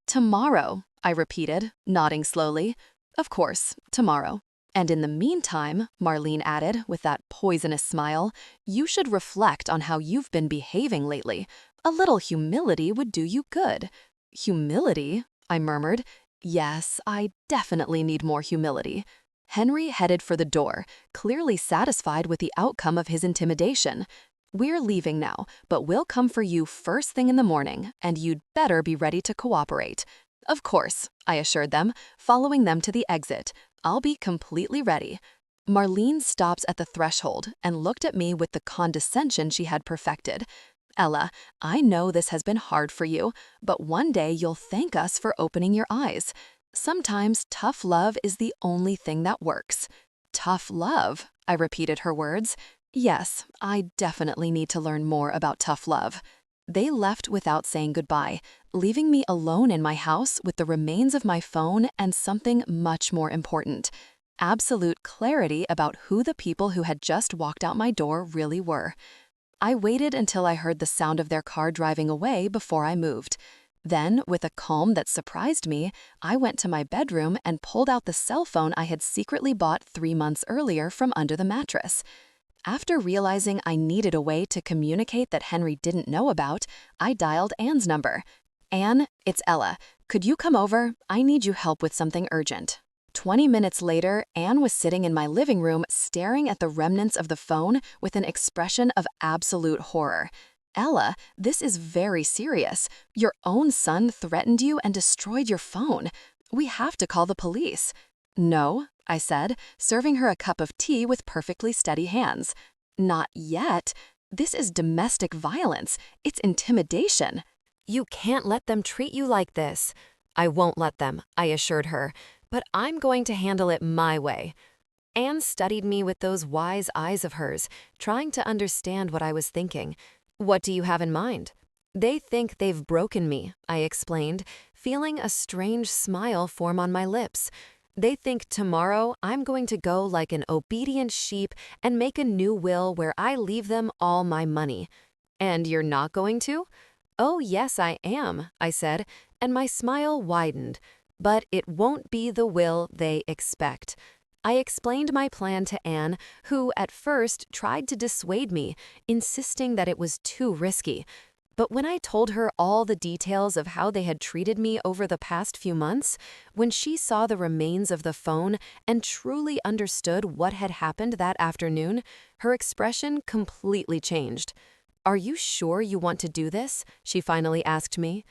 "Tomorrow," I repeated, nodding slowly. "Of course, tomorrow. And in the meantime," Marlene added with that poisonous smile, "you should reflect on how you've been behaving lately. A little humility would do you good." "Humility?" I murmured. "Yes, I definitely need more humility." Henry headed for the door, clearly satisfied with the outcome of his intimidation. "We're leaving now, but we'll come for you first thing in the morning, and you'd better be ready to cooperate." "Of course," I assured them, following them to the exit. "I'll be completely ready." Marlene stops at the threshold and looked at me with the condescension she had perfected. "Ella, I know this has been hard for you, but one day you'll thank us for opening your eyes. Sometimes tough love is the only thing that works." "Tough love?" I repeated her words. "Yes, I definitely need to learn more about tough love." They left without saying goodbye, leaving me alone in my house with the remains of my phone and something much more important: absolute clarity about who the people who had just walked out my door really were. I waited until I heard the sound of their car driving away before I moved. Then, with a calm that surprised me, I went to my bedroom and pulled out the cell phone I had secretly bought 3 months earlier from under the mattress. After realizing I needed a way to communicate that Henry didn't know about, I dialed Anne's number. "Anne, it's Ella. Could you come over? I need you help with something urgent." 20 minutes later, Anne was sitting in my living room staring at the remnants of the phone with an expression of absolute horror. "Ella, this is very serious. Your own son threatened you and destroyed your phone. We have to call the police." "No," I said, serving her a cup of tea with perfectly steady hands. "Not yet. This is domestic violence. It's intimidation." "You can't let them treat you like this." "I won't let them," I assured her, "but I'm going to handle it my way." Anne studied me with those wise eyes of hers, trying to understand what I was thinking. "What do you have in mind?" "They think they've broken me," I explained, feeling a strange smile form on my lips. They think tomorrow I'm going to go like an obedient sheep and make a new will where I leave them all my money. And you're not going to? Oh, yes, I am, I said, and my smile widened. But it won't be the will they expect. I explained my plan to Anne, who at first tried to dissuade me, insisting that it was too risky. But when I told her all the details of how they had treated me over the past few months, when she saw the remains of the phone and truly understood what had happened that afternoon, her expression completely changed. "Are you sure you want to do this?" she finally asked me.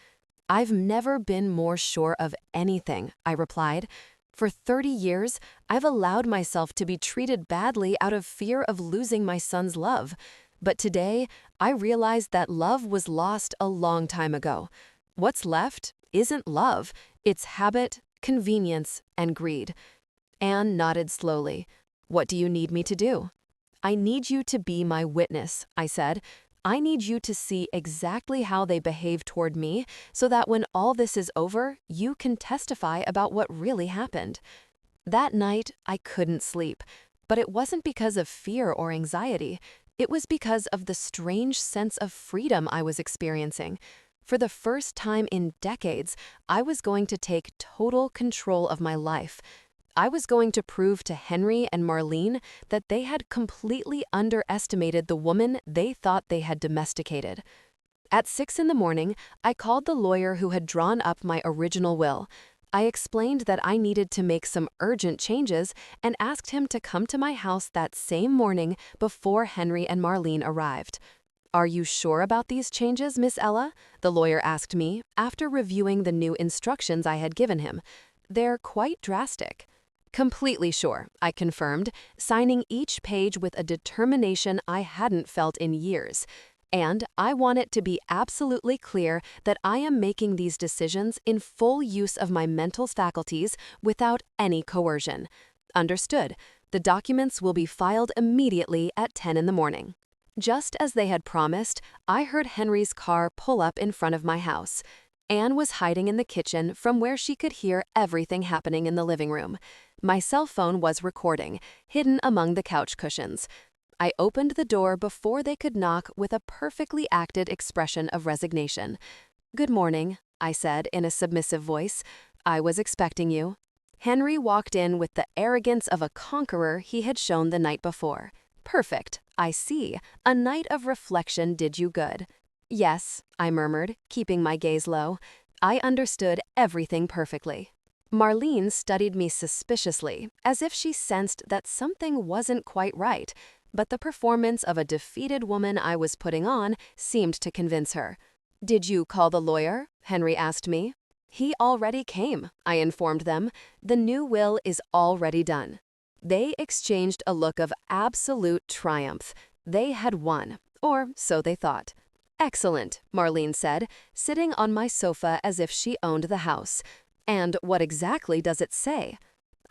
"I've never been more sure of anything," I replied. "For 30 years, I've allowed myself to be treated badly out of fear of losing my son's love. But today, I realized that love was lost a long time ago. What's left isn't love, it's habit, convenience, and greed." Anne nodded slowly. "What do you need me to do?" "I need you to be my witness," I said. "I need you to see exactly how they behave toward me so that when all this is over, you can testify about what really happened." That night, I couldn't sleep. But it wasn't because of fear or anxiety. It was because of the strange sense of freedom I was experiencing. For the first time in decades, I was going to take total control of my life. I was going to prove to Henry and Marlene that they had completely underestimated the woman they thought they had domesticated. At 6 in the morning, I called the lawyer who had drawn up my original will. I explained that I needed to make some urgent changes and asked him to come to my house that same morning before Henry and Marlene arrived. "Are you sure about these changes, Miss Ella?" the lawyer asked me after reviewing the new instructions I had given him. "They're quite drastic." "Completely sure," I confirmed, signing each page with a determination I hadn't felt in years. "And I want it to be absolutely clear that I am making these decisions in full use of my mental faculties without any coercion." "Understood. The documents will be filed immediately at 10 in the morning." Just as they had promised, I heard Henry's car pull up in front of my house. Anne was hiding in the kitchen from where she could hear everything happening in the living room. My cell phone was recording, hidden among the couch cushions. I opened the door before they could knock with a perfectly acted expression of resignation. "Good morning," I said in a submissive voice. "I was expecting you." Henry walked in with the arrogance of a conqueror he had shown the night before. "Perfect, I see. A night of reflection did you good." "Yes," I murmured, keeping my gaze low. "I understood everything perfectly." Marlene studied me suspiciously, as if she sensed that something wasn't quite right, but the performance of a defeated woman I was putting on seemed to convince her. "Did you call the lawyer?" Henry asked me. "He already came," I informed them. "The new will is already done." They exchanged a look of absolute triumph. They had won, or so they thought. "Excellent," Marlene said, sitting on my sofa as if she owned the house. "And what exactly does it say?"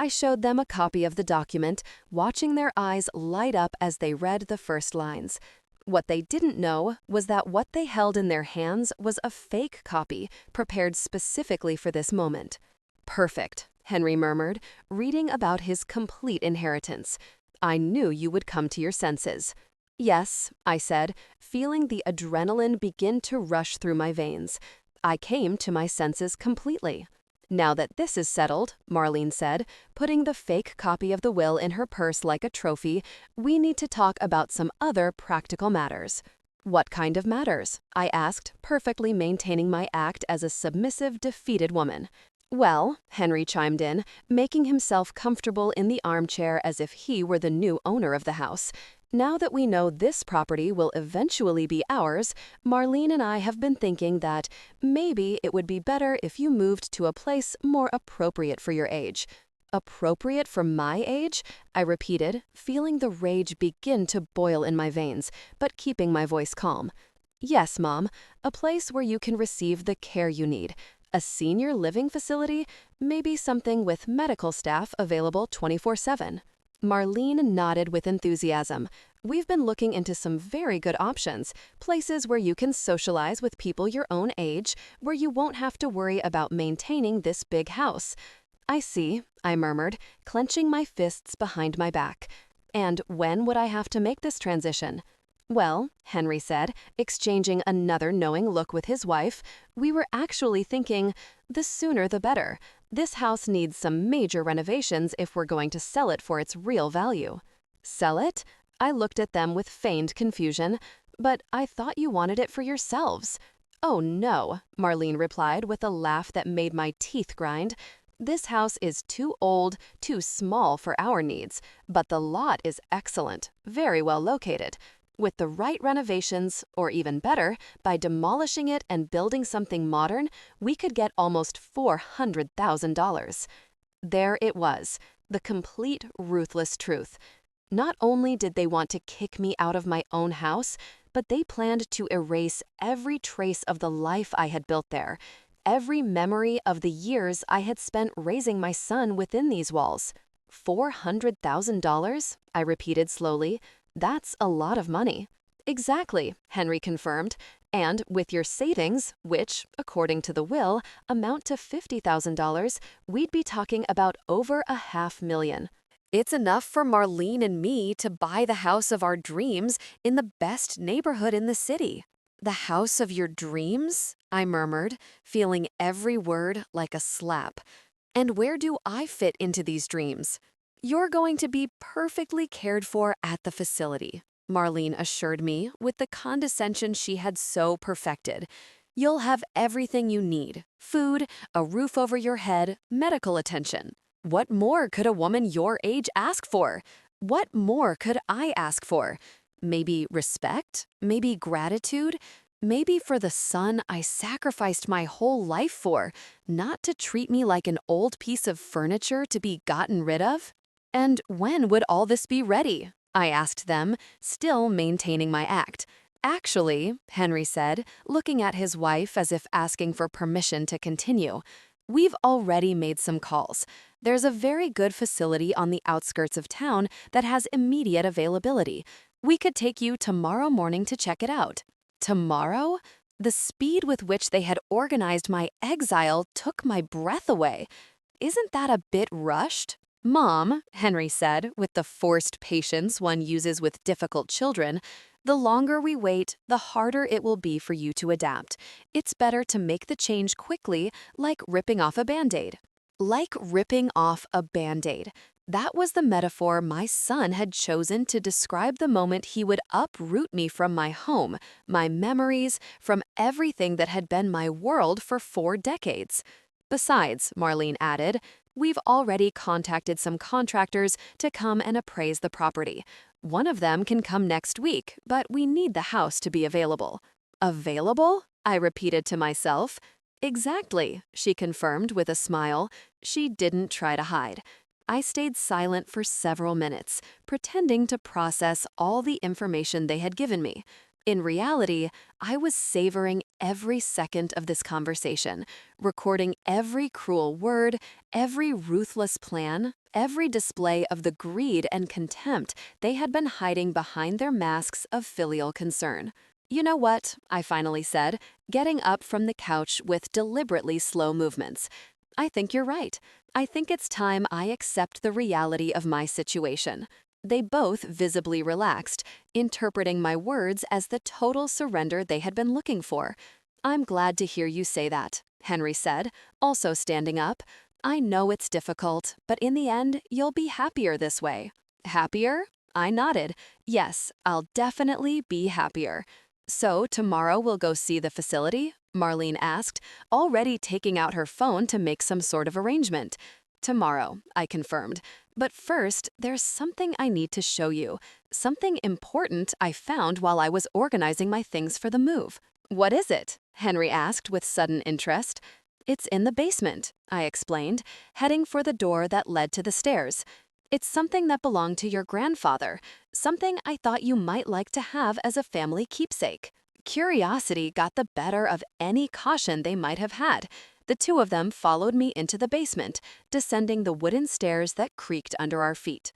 I showed them a copy of the document, watching their eyes light up as they read the first lines. What they didn't know was that what they held in their hands was a fake copy, prepared specifically for this moment. "Perfect," Henry murmured, reading about his complete inheritance. "I knew you would come to your senses." "Yes," I said, feeling the adrenaline begin to rush through my veins. "I came to my senses completely." "Now that this is settled," Marlene said, putting the fake copy of the will in her purse like a trophy, "we need to talk about some other practical matters." "What kind of matters?" I asked, perfectly maintaining my act as a submissive, defeated woman. "Well," Henry chimed in, making himself comfortable in the armchair as if he were the new owner of the house. "Now that we know this property will eventually be ours, Marlene and I have been thinking that maybe it would be better if you moved to a place more appropriate for your age." "Appropriate for my age?" I repeated, feeling the rage begin to boil in my veins, but keeping my voice calm. "Yes, Mom, a place where you can receive the care you need. A senior living facility, maybe something with medical staff available 24/7. Marlene nodded with enthusiasm. "We've been looking into some very good options, places where you can socialize with people your own age, where you won't have to worry about maintaining this big house." I see, I murmured, clenching my fists behind my back. And when would I have to make this transition? Well, Henry said, exchanging another knowing look with his wife, we were actually thinking, the sooner the better. This house needs some major renovations if we're going to sell it for its real value. Sell it? I looked at them with feigned confusion. But I thought you wanted it for yourselves. Oh no, Marlene replied with a laugh that made my teeth grind. This house is too old, too small for our needs, but the lot is excellent, very well located. With the right renovations, or even better, by demolishing it and building something modern, we could get almost $400,000. There it was, the complete ruthless truth. Not only did they want to kick me out of my own house, but they planned to erase every trace of the life I had built there, every memory of the years I had spent raising my son within these walls. $400,000? I repeated slowly. That's a lot of money. Exactly, Henry confirmed. And with your savings, which, according to the will, amount to $50,000, we'd be talking about over $500,000. It's enough for Marlene and me to buy the house of our dreams in the best neighborhood in the city. The house of your dreams? I murmured, feeling every word like a slap. And where do I fit into these dreams? You're going to be perfectly cared for at the facility, Marlene assured me with the condescension she had so perfected. You'll have everything you need: food, a roof over your head, medical attention. What more could a woman your age ask for? What more could I ask for? Maybe respect? Maybe gratitude? Maybe for the son I sacrificed my whole life for, not to treat me like an old piece of furniture to be gotten rid of? And when would all this be ready? I asked them, still maintaining my act. Actually, Henry said, looking at his wife as if asking for permission to continue, we've already made some calls. There's a very good facility on the outskirts of town that has immediate availability. We could take you tomorrow morning to check it out. Tomorrow? The speed with which they had organized my exile took my breath away. Isn't that a bit rushed? Mom, Henry said, with the forced patience one uses with difficult children, the longer we wait, the harder it will be for you to adapt. It's better to make the change quickly, like ripping off a Band-Aid. Like ripping off a Band-Aid. That was the metaphor my son had chosen to describe the moment he would uproot me from my home, my memories, from everything that had been my world for 4 decades. Besides, Marlene added, we've already contacted some contractors to come and appraise the property. One of them can come next week, but we need the house to be available. Available? I repeated to myself. Exactly, she confirmed with a smile. She didn't try to hide. I stayed silent for several minutes, pretending to process all the information they had given me. In reality, I was savoring every second of this conversation, recording every cruel word, every ruthless plan, every display of the greed and contempt they had been hiding behind their masks of filial concern. You know what? I finally said, getting up from the couch with deliberately slow movements. I think you're right. I think it's time I accept the reality of my situation. They both visibly relaxed, interpreting my words as the total surrender they had been looking for. I'm glad to hear you say that, Henry said, also standing up. I know it's difficult, but in the end, you'll be happier this way. Happier? I nodded. Yes, I'll definitely be happier. So tomorrow we'll go see the facility? Marlene asked, already taking out her phone to make some sort of arrangement. Tomorrow, I confirmed. But first, there's something I need to show you. Something important I found while I was organizing my things for the move. What is it? Henry asked with sudden interest. It's in the basement, I explained, heading for the door that led to the stairs. It's something that belonged to your grandfather, something I thought you might like to have as a family keepsake. Curiosity got the better of any caution they might have had. The two of them followed me into the basement, descending the wooden stairs that creaked under our feet.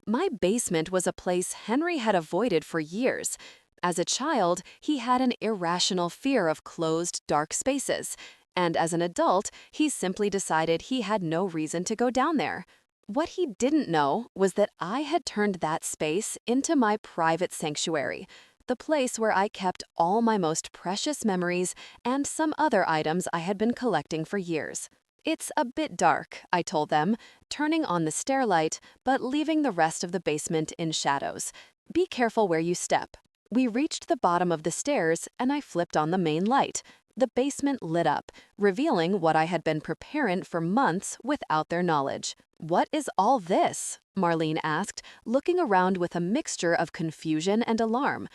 My basement was a place Henry had avoided for years. As a child, he had an irrational fear of closed, dark spaces. and as an adult, he simply decided he had no reason to go down there. What he didn't know was that I had turned that space into my private sanctuary, the place where I kept all my most precious memories and some other items I had been collecting for years. It's a bit dark, I told them, turning on the stairlight, but leaving the rest of the basement in shadows. Be careful where you step. We reached the bottom of the stairs, and I flipped on the main light. The basement lit up, revealing what I had been preparing for months without their knowledge. "What is all this?" Marlene asked, looking around with a mixture of confusion and alarm.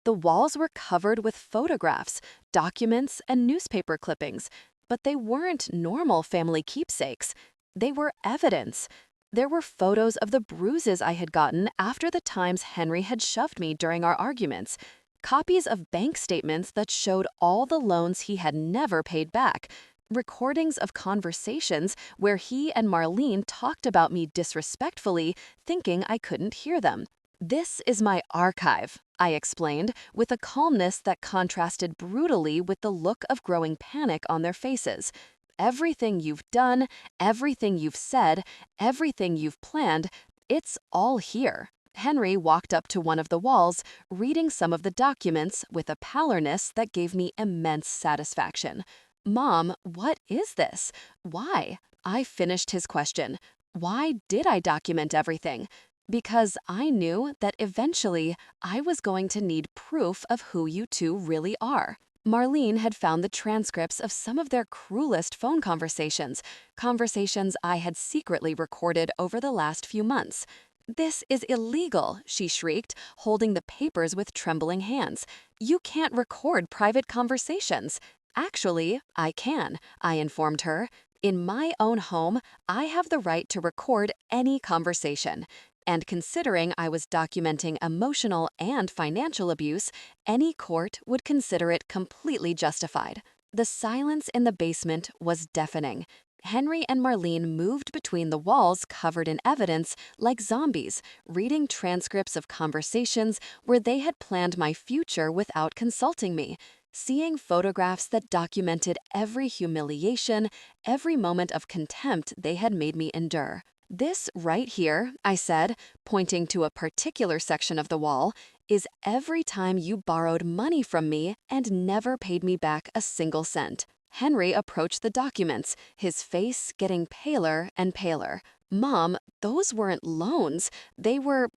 The walls were covered with photographs, documents, and newspaper clippings, but they weren't normal family keepsakes. They were evidence. There were photos of the bruises I had gotten after the times Henry had shoved me during our arguments, copies of bank statements that showed all the loans he had never paid back, recordings of conversations where he and Marlene talked about me disrespectfully, thinking I couldn't hear them. "This is my archive," I explained, with a calmness that contrasted brutally with the look of growing panic on their faces. "Everything you've done, everything you've said, everything you've planned, it's all here." Henry walked up to one of the walls, reading some of the documents with a pallorness that gave me immense satisfaction. "Mom, what is this? Why?" I finished his question. Why did I document everything? Because I knew that eventually I was going to need proof of who you two really are. Marlene had found the transcripts of some of their cruelest phone conversations, conversations I had secretly recorded over the last few months. "This is illegal," she shrieked, holding the papers with trembling hands. "You can't record private conversations." "Actually, I can," I informed her. "In my own home, I have the right to record any conversation. And considering I was documenting emotional and financial abuse, any court would consider it completely justified." The silence in the basement was deafening. Henry and Marlene moved between the walls covered in evidence like zombies, reading transcripts of conversations where they had planned my future without consulting me, seeing photographs that documented every humiliation, every moment of contempt they had made me endure. "This right here," I said, pointing to a particular section of the wall, "is every time you borrowed money from me and never paid me back a single cent." Henry approached the documents, his face getting paler and paler. "Mom, those weren't loans. They were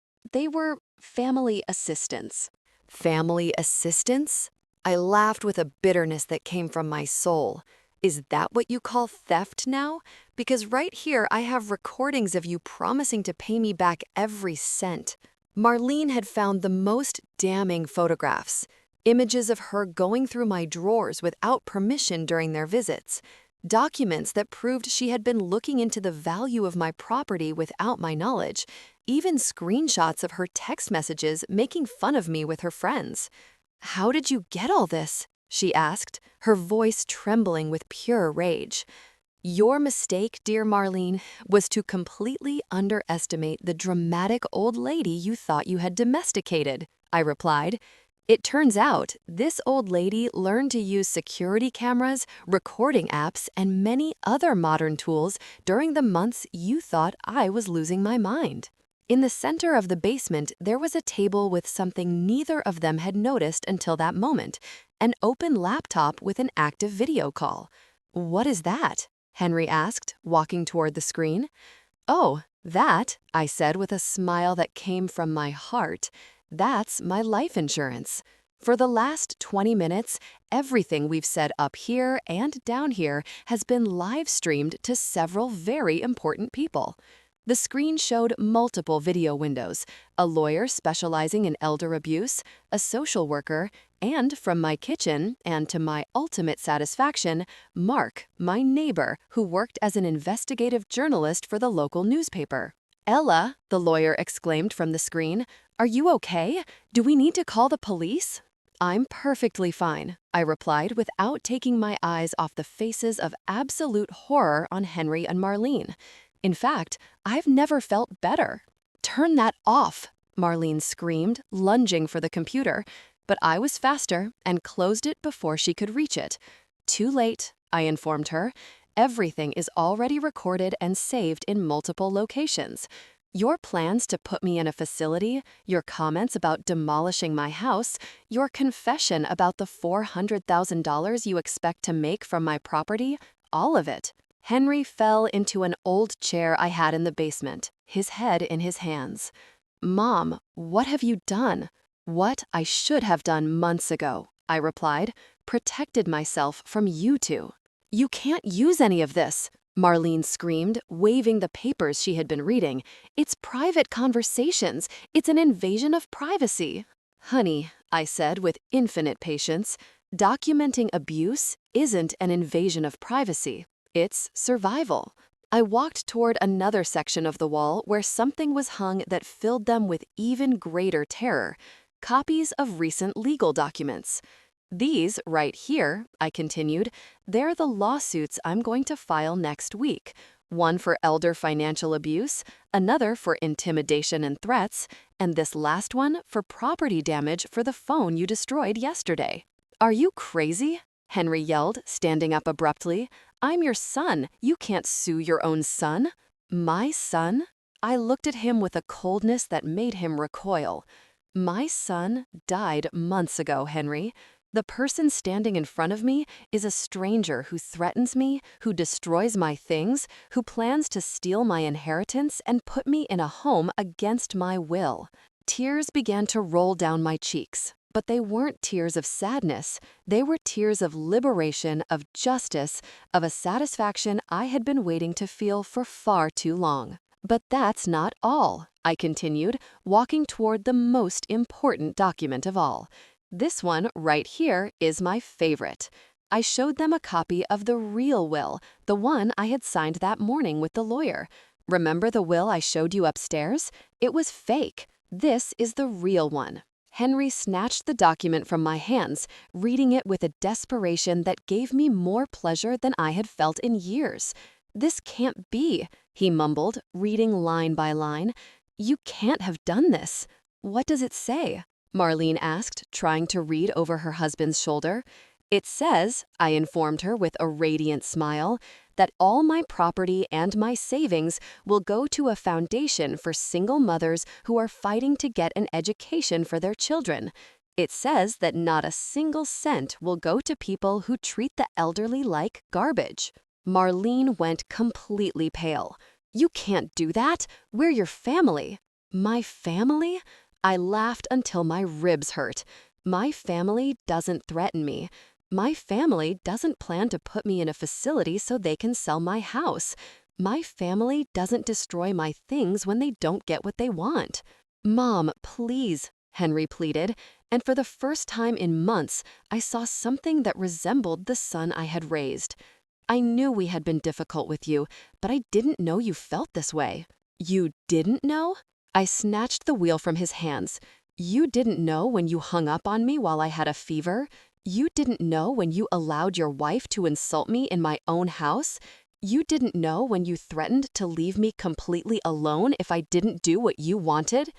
family assistance." Family assistance? I laughed with a bitterness that came from my soul. Is that what you call theft now? Because right here I have recordings of you promising to pay me back every cent. Marlene had found the most damning photographs. Images of her going through my drawers without permission during their visits. Documents that proved she had been looking into the value of my property without my knowledge. Even screenshots of her text messages making fun of me with her friends. "How did you get all this?" she asked, her voice trembling with pure rage. "Your mistake, dear Marlene, was to completely underestimate the dramatic old lady you thought you had domesticated," I replied. "It turns out this old lady learned to use security cameras, recording apps, and many other modern tools during the months you thought I was losing my mind." In the center of the basement, there was a table with something neither of them had noticed until that moment, an open laptop with an active video call. "What is that?" Henry asked, walking toward the screen. "Oh, that," I said with a smile that came from my heart, "that's my life insurance. For the last 20 minutes, everything we've said up here and down here has been live streamed to several very important people." The screen showed multiple video windows, a lawyer specializing in elder abuse, a social worker, and from my kitchen, and to my ultimate satisfaction, Mark, my neighbor, who worked as an investigative journalist for the local newspaper. "Ella," the lawyer exclaimed from the screen, "are you okay? Do we need to call the police?" "I'm perfectly fine," I replied without taking my eyes off the faces of absolute horror on Henry and Marlene. "In fact, I've never felt better." "Turn that off," Marlene screamed, lunging for the computer, but I was faster and closed it before she could reach it. Too late, I informed her. Everything is already recorded and saved in multiple locations. Your plans to put me in a facility, your comments about demolishing my house, your confession about the $400,000 you expect to make from my property, all of it. Henry fell into an old chair I had in the basement, his head in his hands. Mom, what have you done? What I should have done months ago, I replied. Protected myself from you two. You can't use any of this, Marlene screamed, waving the papers she had been reading. It's private conversations. It's an invasion of privacy. Honey, I said with infinite patience, documenting abuse isn't an invasion of privacy. It's survival. I walked toward another section of the wall where something was hung that filled them with even greater terror. Copies of recent legal documents. These, right here, I continued, they're the lawsuits I'm going to file next week. One for elder financial abuse, another for intimidation and threats, and this last one for property damage for the phone you destroyed yesterday. Are you crazy? Henry yelled, standing up abruptly. I'm your son. You can't sue your own son. My son? I looked at him with a coldness that made him recoil. My son died months ago, Henry. The person standing in front of me is a stranger who threatens me, who destroys my things, who plans to steal my inheritance and put me in a home against my will. Tears began to roll down my cheeks, but they weren't tears of sadness. They were tears of liberation, of justice, of a satisfaction I had been waiting to feel for far too long. But that's not all, I continued, walking toward the most important document of all. This one right here is my favorite. I showed them a copy of the real will, the one I had signed that morning with the lawyer. Remember the will I showed you upstairs? It was fake. This is the real one. Henry snatched the document from my hands, reading it with a desperation that gave me more pleasure than I had felt in years. This can't be, he mumbled, reading line by line. You can't have done this. What does it say? Marlene asked, trying to read over her husband's shoulder. It says, I informed her with a radiant smile, that all my property and my savings will go to a foundation for single mothers who are fighting to get an education for their children. It says that not a single cent will go to people who treat the elderly like garbage. Marlene went completely pale. You can't do that. We're your family. My family? I laughed until my ribs hurt. My family doesn't threaten me. My family doesn't plan to put me in a facility so they can sell my house. My family doesn't destroy my things when they don't get what they want. Mom, please, Henry pleaded, and for the first time in months, I saw something that resembled the son I had raised. I knew we had been difficult with you, but I didn't know you felt this way. You didn't know? I snatched the wheel from his hands. You didn't know when you hung up on me while I had a fever? You didn't know when you allowed your wife to insult me in my own house? You didn't know when you threatened to leave me completely alone if I didn't do what you wanted?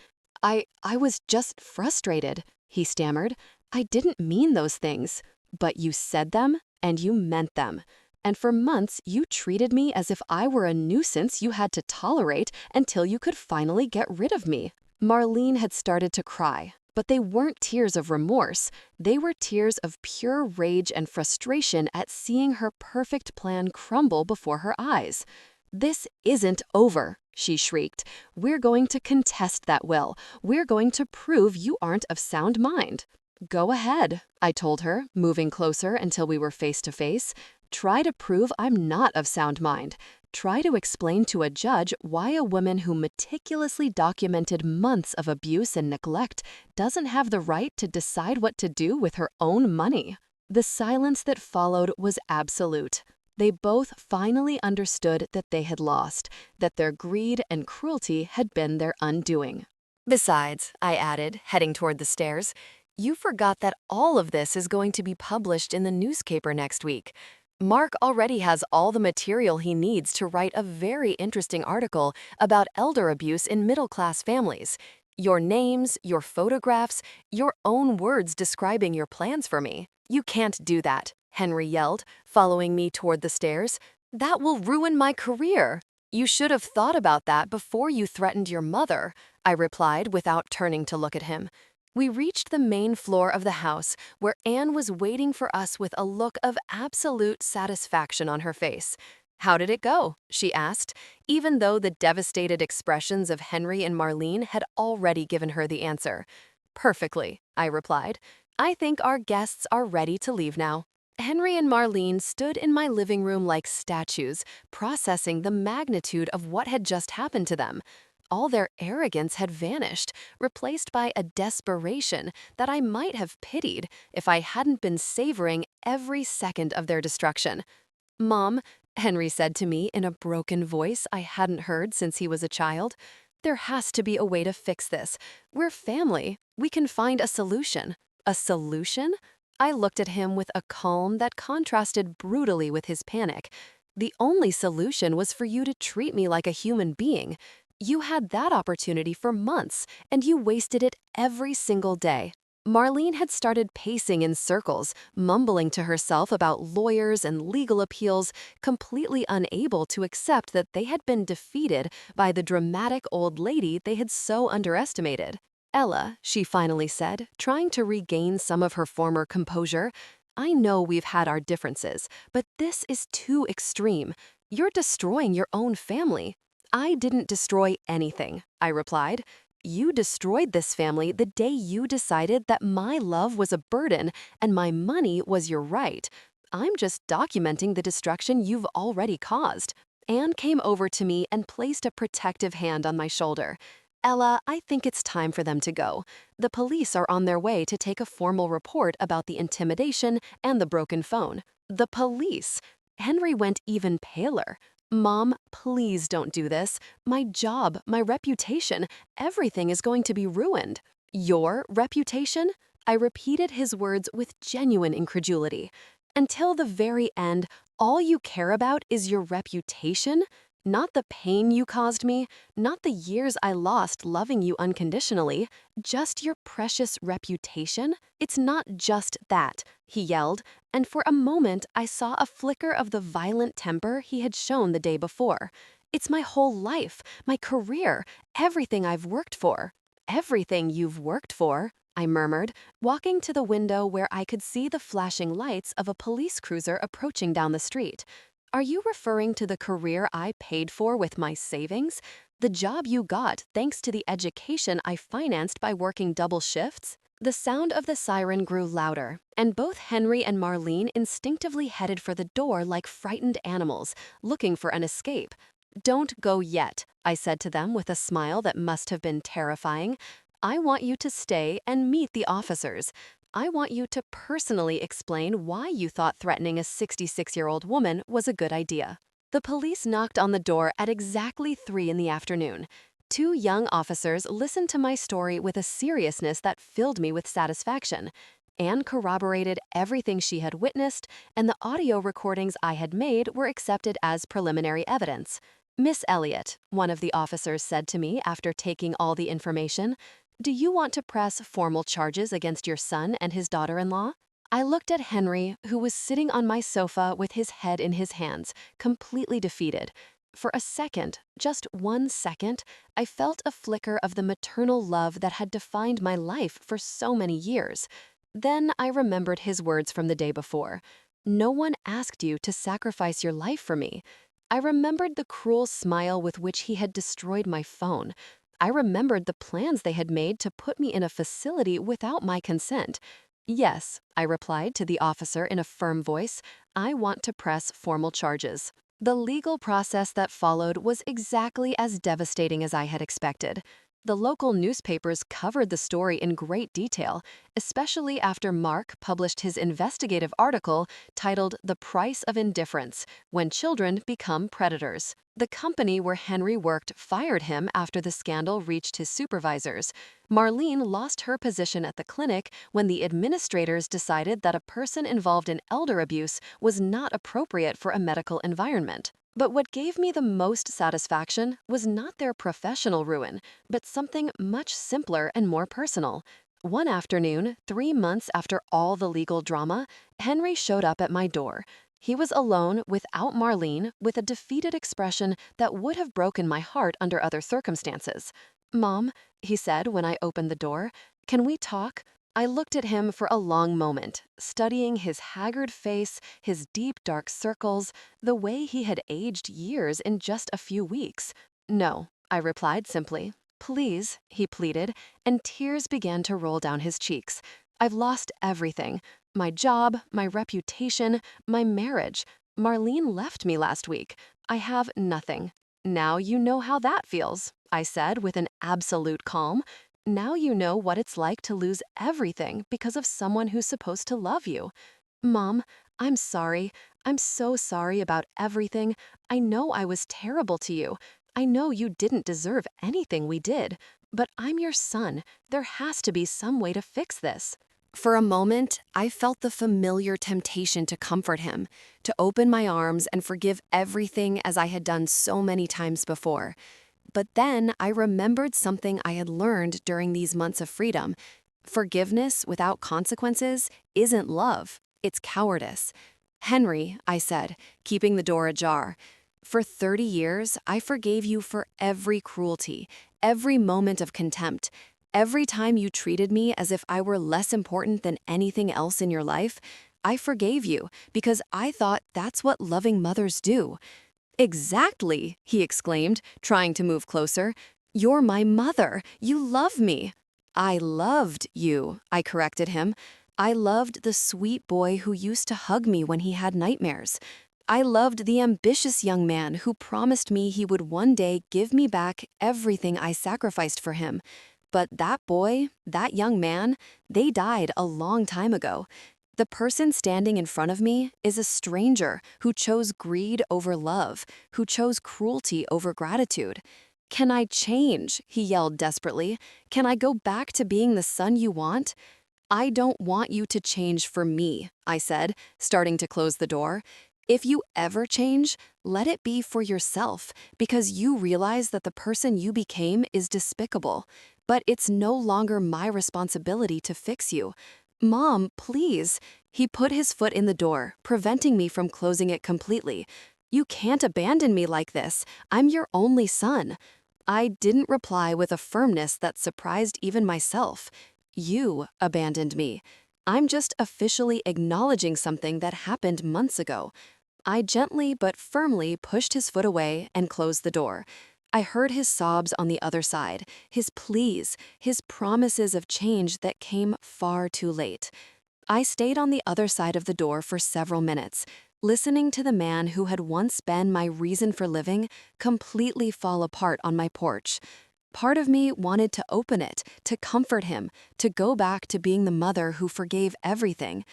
I was just frustrated, he stammered. I didn't mean those things. But you said them, and you meant them. And for months, you treated me as if I were a nuisance you had to tolerate until you could finally get rid of me. Marlene had started to cry, but they weren't tears of remorse. They were tears of pure rage and frustration at seeing her perfect plan crumble before her eyes. This isn't over, she shrieked. We're going to contest that will. We're going to prove you aren't of sound mind. Go ahead, I told her, moving closer until we were face to face. Try to prove I'm not of sound mind. Try to explain to a judge why a woman who meticulously documented months of abuse and neglect doesn't have the right to decide what to do with her own money. The silence that followed was absolute. They both finally understood that they had lost, that their greed and cruelty had been their undoing. Besides, I added, heading toward the stairs, you forgot that all of this is going to be published in the newspaper next week. Mark already has all the material he needs to write a very interesting article about elder abuse in middle-class families. Your names, your photographs, your own words describing your plans for me. You can't do that. Henry yelled, following me toward the stairs. That will ruin my career. You should have thought about that before you threatened your mother, I replied without turning to look at him. We reached the main floor of the house, where Anne was waiting for us with a look of absolute satisfaction on her face. How did it go? She asked, even though the devastated expressions of Henry and Marlene had already given her the answer. Perfectly, I replied. I think our guests are ready to leave now. Henry and Marlene stood in my living room like statues, processing the magnitude of what had just happened to them. All their arrogance had vanished, replaced by a desperation that I might have pitied if I hadn't been savoring every second of their destruction. Mom, Henry said to me in a broken voice I hadn't heard since he was a child, there has to be a way to fix this. We're family. We can find a solution. A solution? I looked at him with a calm that contrasted brutally with his panic. The only solution was for you to treat me like a human being. You had that opportunity for months, and you wasted it every single day. Marlene had started pacing in circles, mumbling to herself about lawyers and legal appeals, completely unable to accept that they had been defeated by the dramatic old lady they had so underestimated. Ella, she finally said, trying to regain some of her former composure, I know we've had our differences, but this is too extreme. You're destroying your own family. I didn't destroy anything, I replied. You destroyed this family the day you decided that my love was a burden and my money was your right. I'm just documenting the destruction you've already caused. Anne came over to me and placed a protective hand on my shoulder. Ella, I think it's time for them to go. The police are on their way to take a formal report about the intimidation and the broken phone. The police? Henry went even paler. Mom, please don't do this. My job, my reputation, everything is going to be ruined. Your reputation? I repeated his words with genuine incredulity. Until the very end, all you care about is your reputation? Not the pain you caused me, not the years I lost loving you unconditionally, just your precious reputation? It's not just that, he yelled, and for a moment I saw a flicker of the violent temper he had shown the day before. It's my whole life, my career, everything I've worked for. Everything you've worked for, I murmured, walking to the window where I could see the flashing lights of a police cruiser approaching down the street. Are you referring to the career I paid for with my savings? The job you got thanks to the education I financed by working double shifts? The sound of the siren grew louder, and both Henry and Marlene instinctively headed for the door like frightened animals, looking for an escape. Don't go yet, I said to them with a smile that must have been terrifying. I want you to stay and meet the officers. I want you to personally explain why you thought threatening a 66-year-old woman was a good idea. The police knocked on the door at exactly 3 in the afternoon. 2 young officers listened to my story with a seriousness that filled me with satisfaction. Anne corroborated everything she had witnessed, and the audio recordings I had made were accepted as preliminary evidence. Miss Elliott, one of the officers said to me after taking all the information, do you want to press formal charges against your son and his daughter-in-law? I looked at Henry, who was sitting on my sofa with his head in his hands, completely defeated. For a second, just 1 second, I felt a flicker of the maternal love that had defined my life for so many years. Then I remembered his words from the day before. No one asked you to sacrifice your life for me. I remembered the cruel smile with which he had destroyed my phone. I remembered the plans they had made to put me in a facility without my consent. Yes, I replied to the officer in a firm voice, I want to press formal charges. The legal process that followed was exactly as devastating as I had expected. The local newspapers covered the story in great detail, especially after Mark published his investigative article titled The Price of Indifference: When Children Become Predators. The company where Henry worked fired him after the scandal reached his supervisors. Marlene lost her position at the clinic when the administrators decided that a person involved in elder abuse was not appropriate for a medical environment. But what gave me the most satisfaction was not their professional ruin, but something much simpler and more personal. One afternoon, 3 months after all the legal drama, Henry showed up at my door. He was alone without Marlene, with a defeated expression that would have broken my heart under other circumstances. "Mom," he said when I opened the door, "can we talk?" I looked at him for a long moment, studying his haggard face, his deep dark circles, the way he had aged years in just a few weeks. "No," I replied simply. "Please," he pleaded, and tears began to roll down his cheeks. "I've lost everything. My job, my reputation, my marriage. Marlene left me last week. I have nothing. Now you know how that feels," I said with an absolute calm. "Now you know what it's like to lose everything because of someone who's supposed to love you." "Mom, I'm sorry. I'm so sorry about everything. I know I was terrible to you. I know you didn't deserve anything we did, but I'm your son. There has to be some way to fix this." For a moment, I felt the familiar temptation to comfort him, to open my arms and forgive everything as I had done so many times before. But then I remembered something I had learned during these months of freedom. Forgiveness without consequences isn't love, it's cowardice. "Henry," I said, keeping the door ajar, "for 30 years, I forgave you for every cruelty, every moment of contempt. Every time you treated me as if I were less important than anything else in your life, I forgave you because I thought that's what loving mothers do." "Exactly," he exclaimed, trying to move closer. "You're my mother. You love me." "I loved you," I corrected him. "I loved the sweet boy who used to hug me when he had nightmares. I loved the ambitious young man who promised me he would one day give me back everything I sacrificed for him. But that boy, that young man, they died a long time ago. The person standing in front of me is a stranger who chose greed over love, who chose cruelty over gratitude. Can I change?" he yelled desperately. "Can I go back to being the son you want?" "I don't want you to change for me," I said, starting to close the door. "If you ever change, let it be for yourself, because you realize that the person you became is despicable. But it's no longer my responsibility to fix you. Mom, please." He put his foot in the door, preventing me from closing it completely. "You can't abandon me like this. I'm your only son." I didn't reply with a firmness that surprised even myself. "You abandoned me. I'm just officially acknowledging something that happened months ago." I gently but firmly pushed his foot away and closed the door. I heard his sobs on the other side, his pleas, his promises of change that came far too late. I stayed on the other side of the door for several minutes, listening to the man who had once been my reason for living completely fall apart on my porch. Part of me wanted to open it, to comfort him, to go back to being the mother who forgave everything.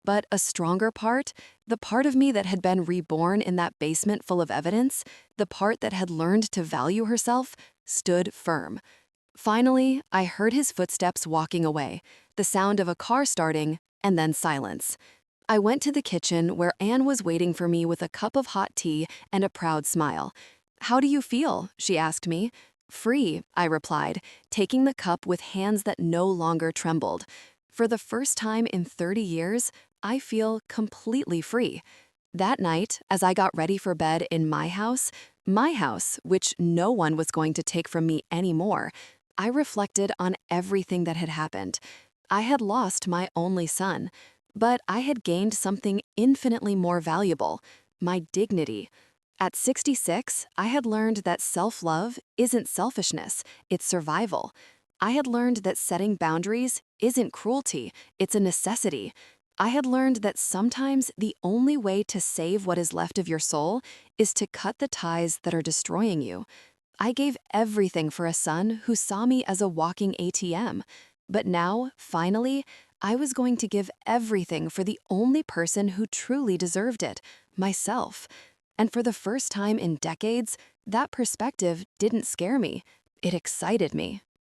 But a stronger part, the part of me that had been reborn in that basement full of evidence, the part that had learned to value herself, stood firm. Finally, I heard his footsteps walking away, the sound of a car starting, and then silence. I went to the kitchen where Anne was waiting for me with a cup of hot tea and a proud smile. "How do you feel?" she asked me. "Free," I replied, taking the cup with hands that no longer trembled. For the first time in 30 years, I feel completely free. That night, as I got ready for bed in my house, which no one was going to take from me anymore, I reflected on everything that had happened. I had lost my only son, but I had gained something infinitely more valuable, my dignity. At 66, I had learned that self-love isn't selfishness, it's survival. I had learned that setting boundaries isn't cruelty, it's a necessity. I had learned that sometimes the only way to save what is left of your soul is to cut the ties that are destroying you. I gave everything for a son who saw me as a walking ATM. But now, finally, I was going to give everything for the only person who truly deserved it, myself. And for the first time in decades, that perspective didn't scare me. It excited me.